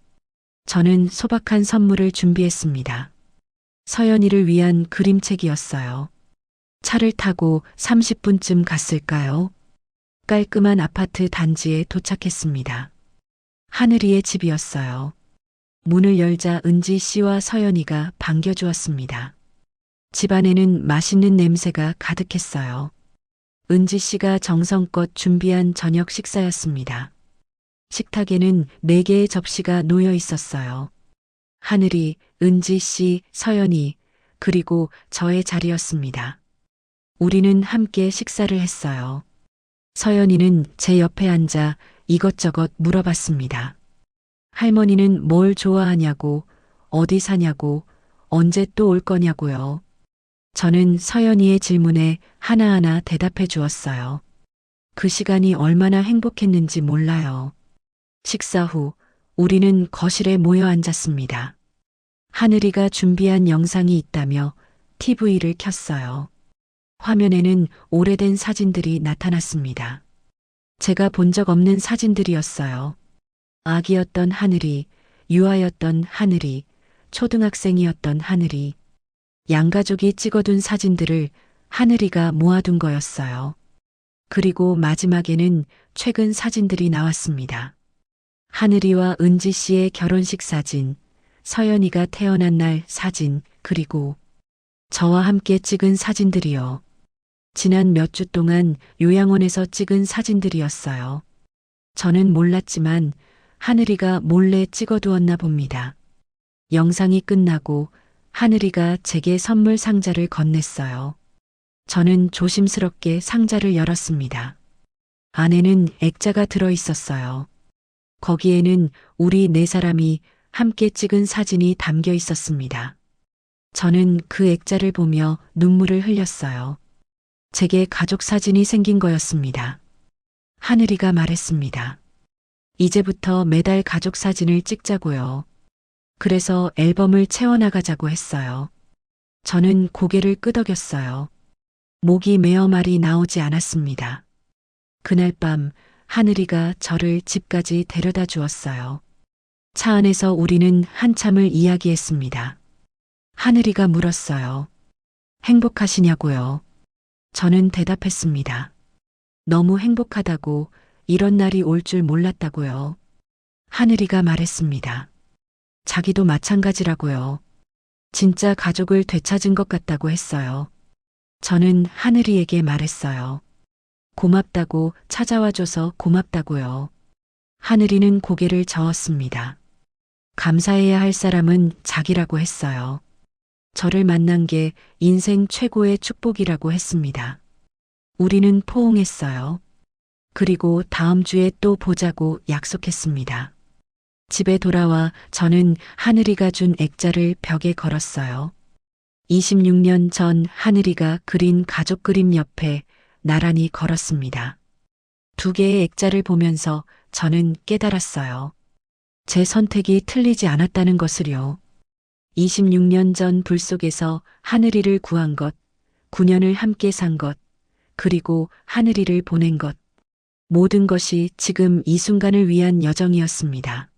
저는 소박한 선물을 준비했습니다. 서연이를 위한 그림책이었어요. 차를 타고 30분쯤 갔을까요? 깔끔한 아파트 단지에 도착했습니다. 하늘이의 집이었어요. 문을 열자 은지 씨와 서연이가 반겨주었습니다. 집안에는 맛있는 냄새가 가득했어요. 은지 씨가 정성껏 준비한 저녁 식사였습니다. 식탁에는 4개의 접시가 놓여 있었어요. 하늘이, 은지 씨, 서연이, 그리고 저의 자리였습니다. 우리는 함께 식사를 했어요. 서연이는 제 옆에 앉아 이것저것 물어봤습니다. 할머니는 뭘 좋아하냐고, 어디 사냐고, 언제 또 올 거냐고요. 저는 서연이의 질문에 하나하나 대답해 주었어요. 그 시간이 얼마나 행복했는지 몰라요. 식사 후 우리는 거실에 모여 앉았습니다. 하늘이가 준비한 영상이 있다며 TV를 켰어요. 화면에는 오래된 사진들이 나타났습니다. 제가 본 적 없는 사진들이었어요. 아기였던 하늘이, 유아였던 하늘이, 초등학생이었던 하늘이, 양가족이 찍어둔 사진들을 하늘이가 모아둔 거였어요. 그리고 마지막에는 최근 사진들이 나왔습니다. 하늘이와 은지 씨의 결혼식 사진, 서연이가 태어난 날 사진, 그리고 저와 함께 찍은 사진들이요. 지난 몇 주 동안 요양원에서 찍은 사진들이었어요. 저는 몰랐지만 하늘이가 몰래 찍어두었나 봅니다. 영상이 끝나고 하늘이가 제게 선물 상자를 건넸어요. 저는 조심스럽게 상자를 열었습니다. 안에는 액자가 들어 있었어요. 거기에는 우리 4사람이 함께 찍은 사진이 담겨 있었습니다. 저는 그 액자를 보며 눈물을 흘렸어요. 제게 가족 사진이 생긴 거였습니다. 하늘이가 말했습니다. 이제부터 매달 가족 사진을 찍자고요. 그래서 앨범을 채워나가자고 했어요. 저는 고개를 끄덕였어요. 목이 메어 말이 나오지 않았습니다. 그날 밤 하늘이가 저를 집까지 데려다 주었어요. 차 안에서 우리는 한참을 이야기했습니다. 하늘이가 물었어요. 행복하시냐고요? 저는 대답했습니다. 너무 행복하다고, 이런 날이 올 줄 몰랐다고요. 하늘이가 말했습니다. 자기도 마찬가지라고요. 진짜 가족을 되찾은 것 같다고 했어요. 저는 하늘이에게 말했어요. 고맙다고, 찾아와줘서 고맙다고요. 하늘이는 고개를 저었습니다. 감사해야 할 사람은 자기라고 했어요. 저를 만난 게 인생 최고의 축복이라고 했습니다. 우리는 포옹했어요. 그리고 다음 주에 또 보자고 약속했습니다. 집에 돌아와 저는 하늘이가 준 액자를 벽에 걸었어요. 26년 전 하늘이가 그린 가족 그림 옆에 나란히 걸었습니다. 두 개의 액자를 보면서 저는 깨달았어요. 제 선택이 틀리지 않았다는 것을요. 26년 전 불 속에서 하늘이를 구한 것, 9년을 함께 산 것, 그리고 하늘이를 보낸 것. 모든 것이 지금 이 순간을 위한 여정이었습니다.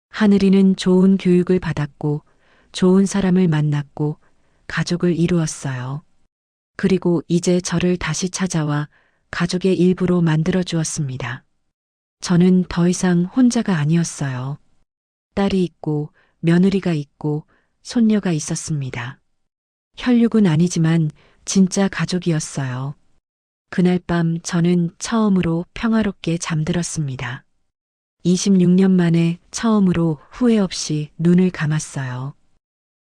하늘이는 좋은 교육을 받았고, 좋은 사람을 만났고, 가족을 이루었어요. 그리고 이제 저를 다시 찾아와 가족의 일부로 만들어 주었습니다. 저는 더 이상 혼자가 아니었어요. 딸이 있고, 며느리가 있고, 손녀가 있었습니다. 혈육은 아니지만 진짜 가족이었어요. 그날 밤 저는 처음으로 평화롭게 잠들었습니다. 26년 만에 처음으로 후회 없이 눈을 감았어요.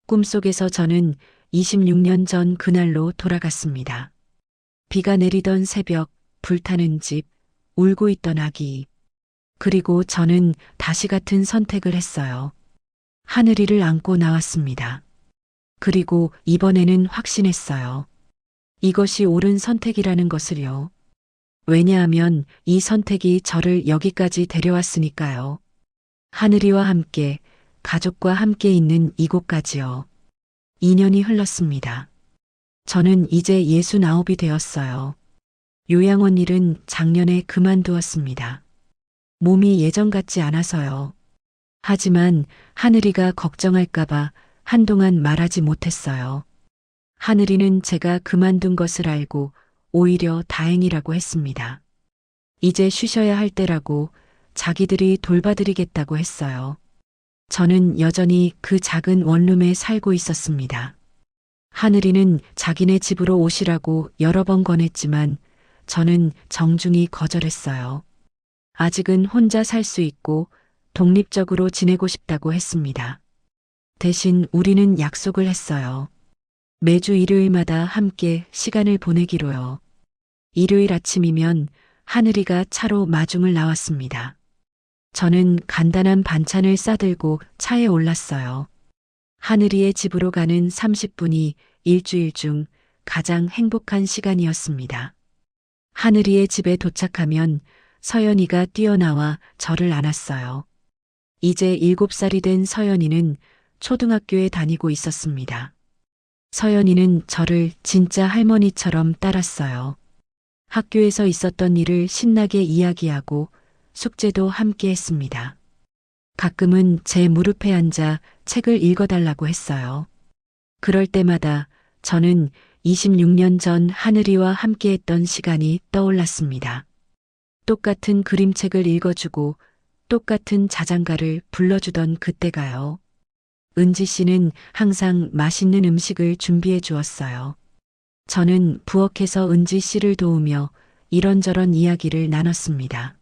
꿈속에서 저는 26년 전 그날로 돌아갔습니다. 비가 내리던 새벽, 불타는 집, 울고 있던 아기. 그리고 저는 다시 같은 선택을 했어요. 하늘이를 안고 나왔습니다. 그리고 이번에는 확신했어요. 이것이 옳은 선택이라는 것을요. 왜냐하면 이 선택이 저를 여기까지 데려왔으니까요. 하늘이와 함께, 가족과 함께 있는 이곳까지요. 2년이 흘렀습니다. 저는 이제 69이 되었어요. 요양원 일은 작년에 그만두었습니다. 몸이 예전 같지 않아서요. 하지만 하늘이가 걱정할까봐 한동안 말하지 못했어요. 하늘이는 제가 그만둔 것을 알고 오히려 다행이라고 했습니다. 이제 쉬셔야 할 때라고 자기들이 돌봐드리겠다고 했어요. 저는 여전히 그 작은 원룸에 살고 있었습니다. 하늘이는 자기네 집으로 오시라고 여러 번 권했지만 저는 정중히 거절했어요. 아직은 혼자 살 수 있고 독립적으로 지내고 싶다고 했습니다. 대신 우리는 약속을 했어요. 매주 일요일마다 함께 시간을 보내기로요. 일요일 아침이면 하늘이가 차로 마중을 나왔습니다. 저는 간단한 반찬을 싸들고 차에 올랐어요. 하늘이의 집으로 가는 30분이 일주일 중 가장 행복한 시간이었습니다. 하늘이의 집에 도착하면 서연이가 뛰어나와 저를 안았어요. 이제 7살이 된 서연이는 초등학교에 다니고 있었습니다. 서연이는 저를 진짜 할머니처럼 따랐어요. 학교에서 있었던 일을 신나게 이야기하고 숙제도 함께 했습니다. 가끔은 제 무릎에 앉아 책을 읽어달라고 했어요. 그럴 때마다 저는 26년 전 하늘이와 함께했던 시간이 떠올랐습니다. 똑같은 그림책을 읽어주고 똑같은 자장가를 불러주던 그때가요. 은지 씨는 항상 맛있는 음식을 준비해 주었어요. 저는 부엌에서 은지 씨를 도우며 이런저런 이야기를 나눴습니다.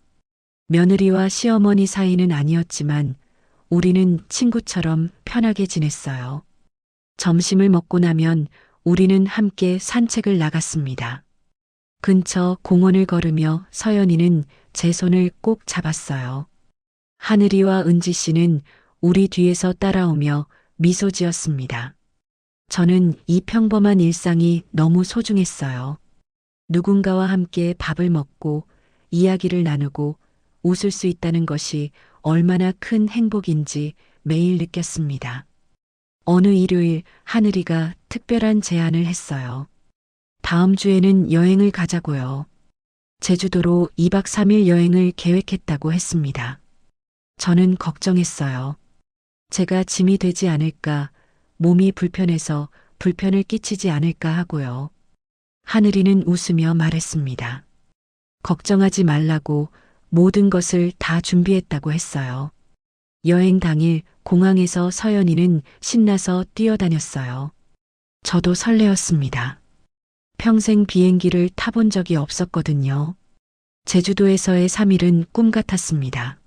며느리와 시어머니 사이는 아니었지만 우리는 친구처럼 편하게 지냈어요. 점심을 먹고 나면 우리는 함께 산책을 나갔습니다. 근처 공원을 걸으며 서연이는 제 손을 꼭 잡았어요. 하늘이와 은지 씨는 우리 뒤에서 따라오며 미소 지었습니다. 저는 이 평범한 일상이 너무 소중했어요. 누군가와 함께 밥을 먹고 이야기를 나누고 웃을 수 있다는 것이 얼마나 큰 행복인지 매일 느꼈습니다. 어느 일요일 하늘이가 특별한 제안을 했어요. 다음 주에는 여행을 가자고요. 제주도로 2박 3일 여행을 계획했다고 했습니다. 저는 걱정했어요. 제가 짐이 되지 않을까, 몸이 불편해서 불편을 끼치지 않을까 하고요. 하늘이는 웃으며 말했습니다. 걱정하지 말라고 모든 것을 다 준비했다고 했어요. 여행 당일 공항에서 서연이는 신나서 뛰어다녔어요. 저도 설레었습니다. 평생 비행기를 타본 적이 없었거든요. 제주도에서의 3일은 꿈 같았습니다.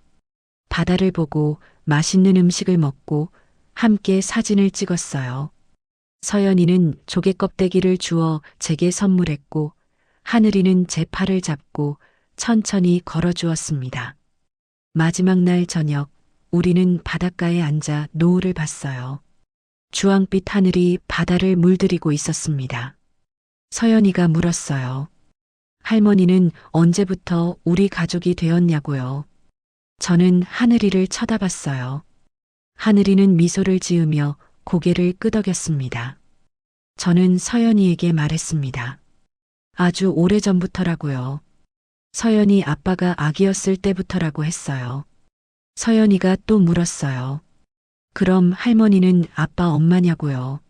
바다를 보고 맛있는 음식을 먹고 함께 사진을 찍었어요. 서연이는 조개 껍데기를 주워 제게 선물했고 하늘이는 제 팔을 잡고 천천히 걸어주었습니다. 마지막 날 저녁 우리는 바닷가에 앉아 노을을 봤어요. 주황빛 하늘이 바다를 물들이고 있었습니다. 서연이가 물었어요. 할머니는 언제부터 우리 가족이 되었냐고요. 저는 하늘이를 쳐다봤어요. 하늘이는 미소를 지으며 고개를 끄덕였습니다. 저는 서연이에게 말했습니다. 아주 오래전부터라고요. 서연이 아빠가 아기였을 때부터라고 했어요. 서연이가 또 물었어요. 그럼 할머니는 아빠 엄마냐고요.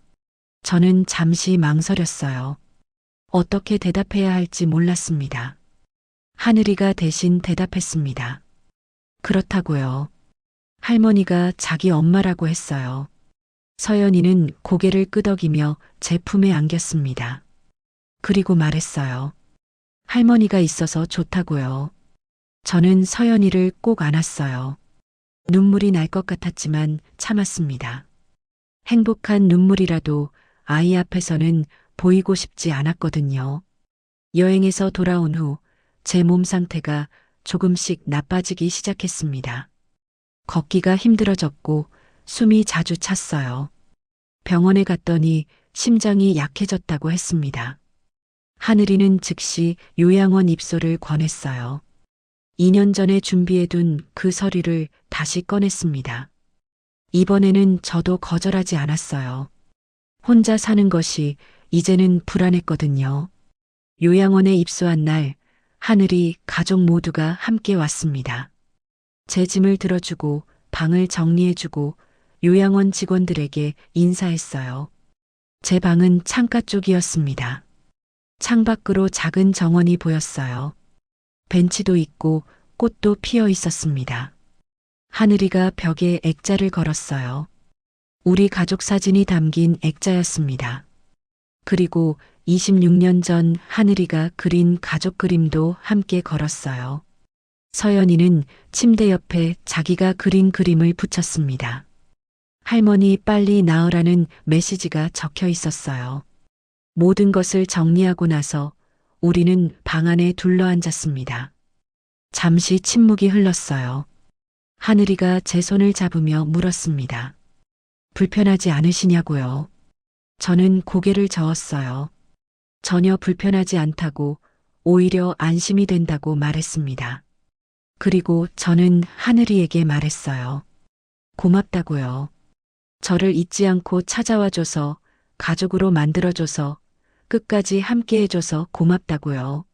저는 잠시 망설였어요. 어떻게 대답해야 할지 몰랐습니다. 하늘이가 대신 대답했습니다. 그렇다고요. 할머니가 자기 엄마라고 했어요. 서연이는 고개를 끄덕이며 제 품에 안겼습니다. 그리고 말했어요. 할머니가 있어서 좋다고요. 저는 서연이를 꼭 안았어요. 눈물이 날 것 같았지만 참았습니다. 행복한 눈물이라도 아이 앞에서는 보이고 싶지 않았거든요. 여행에서 돌아온 후 제 몸 상태가 조금씩 나빠지기 시작했습니다. 걷기가 힘들어졌고 숨이 자주 찼어요. 병원에 갔더니 심장이 약해졌다고 했습니다. 하늘이는 즉시 요양원 입소를 권했어요. 2년 전에 준비해둔 그 서류를 다시 꺼냈습니다. 이번에는 저도 거절하지 않았어요. 혼자 사는 것이 이제는 불안했거든요. 요양원에 입소한 날, 하늘이 가족 모두가 함께 왔습니다. 제 짐을 들어주고 방을 정리해주고 요양원 직원들에게 인사했어요. 제 방은 창가 쪽이었습니다. 창밖으로 작은 정원이 보였어요. 벤치도 있고 꽃도 피어 있었습니다. 하늘이가 벽에 액자를 걸었어요. 우리 가족 사진이 담긴 액자였습니다. 그리고 26년 전 하늘이가 그린 가족 그림도 함께 걸었어요. 서연이는 침대 옆에 자기가 그린 그림을 붙였습니다. 할머니 빨리 나으라는 메시지가 적혀 있었어요. 모든 것을 정리하고 나서 우리는 방 안에 둘러앉았습니다. 잠시 침묵이 흘렀어요. 하늘이가 제 손을 잡으며 물었습니다. 불편하지 않으시냐고요. 저는 고개를 저었어요. 전혀 불편하지 않다고 오히려 안심이 된다고 말했습니다. 그리고 저는 하늘이에게 말했어요. 고맙다고요. 저를 잊지 않고 찾아와줘서 가족으로 만들어줘서 끝까지 함께 해줘서 고맙다고요.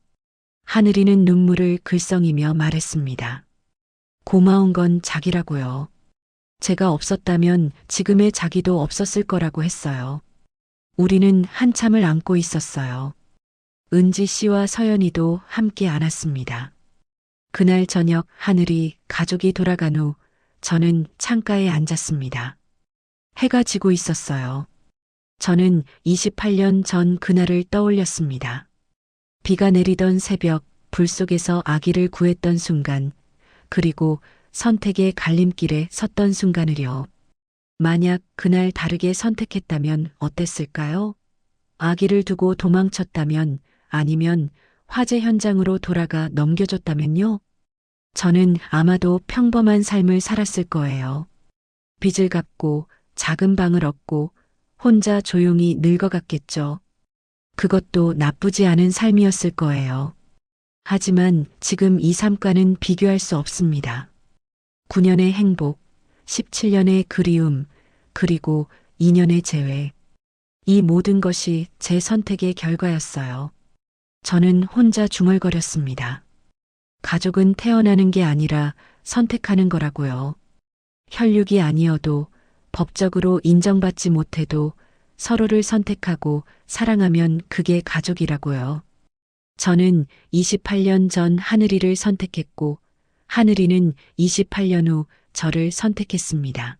하늘이는 눈물을 글썽이며 말했습니다. 고마운 건 자기라고요. 제가 없었다면 지금의 자기도 없었을 거라고 했어요. 우리는 한참을 안고 있었어요. 은지 씨와 서연이도 함께 안았습니다. 그날 저녁 하늘이 가족이 돌아간 후 저는 창가에 앉았습니다. 해가 지고 있었어요. 저는 28년 전 그날을 떠올렸습니다. 비가 내리던 새벽, 불 속에서 아기를 구했던 순간, 그리고 선택의 갈림길에 섰던 순간을요. 만약 그날 다르게 선택했다면 어땠을까요? 아기를 두고 도망쳤다면, 아니면 화재 현장으로 돌아가 넘겨줬다면요? 저는 아마도 평범한 삶을 살았을 거예요. 빚을 갚고 작은 방을 얻고 혼자 조용히 늙어갔겠죠. 그것도 나쁘지 않은 삶이었을 거예요. 하지만 지금 이 삶과는 비교할 수 없습니다. 9년의 행복, 17년의 그리움, 그리고 2년의 재회. 이 모든 것이 제 선택의 결과였어요. 저는 혼자 중얼거렸습니다. 가족은 태어나는 게 아니라 선택하는 거라고요. 혈육이 아니어도 법적으로 인정받지 못해도 서로를 선택하고 사랑하면 그게 가족이라고요. 저는 28년 전 하늘이를 선택했고 하늘이는 28년 후 저를 선택했습니다.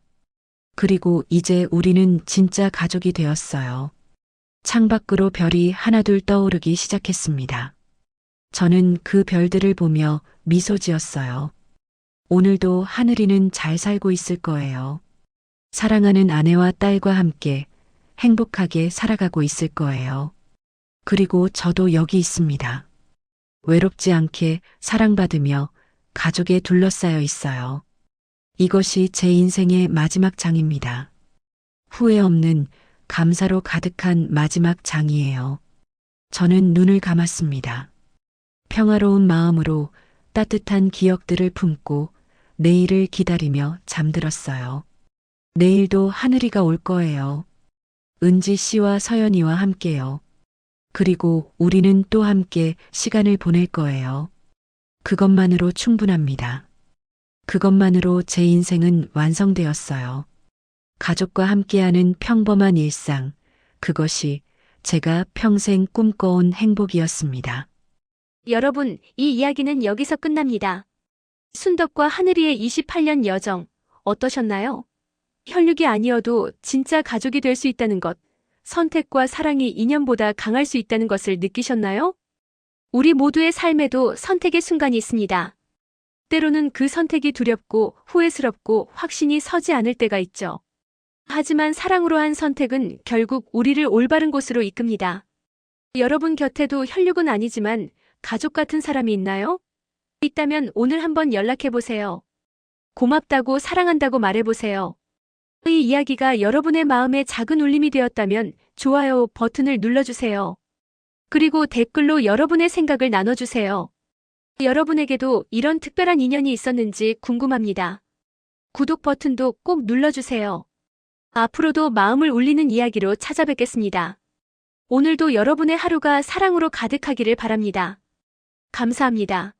그리고 이제 우리는 진짜 가족이 되었어요. 창밖으로 별이 하나둘 떠오르기 시작했습니다. 저는 그 별들을 보며 미소 지었어요. 오늘도 하늘이는 잘 살고 있을 거예요. 사랑하는 아내와 딸과 함께 행복하게 살아가고 있을 거예요. 그리고 저도 여기 있습니다. 외롭지 않게 사랑받으며 가족에 둘러싸여 있어요. 이것이 제 인생의 마지막 장입니다. 후회 없는 감사로 가득한 마지막 장이에요. 저는 눈을 감았습니다. 평화로운 마음으로 따뜻한 기억들을 품고 내일을 기다리며 잠들었어요. 내일도 하늘이가 올 거예요. 은지 씨와 서연이와 함께요. 그리고 우리는 또 함께 시간을 보낼 거예요. 그것만으로 충분합니다. 그것만으로 제 인생은 완성되었어요. 가족과 함께하는 평범한 일상, 그것이 제가 평생 꿈꿔온 행복이었습니다. 여러분, 이 이야기는 여기서 끝납니다. 순덕과 하늘이의 28년 여정, 어떠셨나요? 혈육이 아니어도 진짜 가족이 될 수 있다는 것, 선택과 사랑이 인연보다 강할 수 있다는 것을 느끼셨나요? 우리 모두의 삶에도 선택의 순간이 있습니다. 때로는 그 선택이 두렵고 후회스럽고 확신이 서지 않을 때가 있죠. 하지만 사랑으로 한 선택은 결국 우리를 올바른 곳으로 이끕니다. 여러분 곁에도 혈육은 아니지만 가족 같은 사람이 있나요? 있다면 오늘 한번 연락해보세요. 고맙다고 사랑한다고 말해보세요. 이 이야기가 여러분의 마음에 작은 울림이 되었다면 좋아요 버튼을 눌러주세요. 그리고 댓글로 여러분의 생각을 나눠주세요. 여러분에게도 이런 특별한 인연이 있었는지 궁금합니다. 구독 버튼도 꼭 눌러주세요. 앞으로도 마음을 울리는 이야기로 찾아뵙겠습니다. 오늘도 여러분의 하루가 사랑으로 가득하기를 바랍니다. 감사합니다.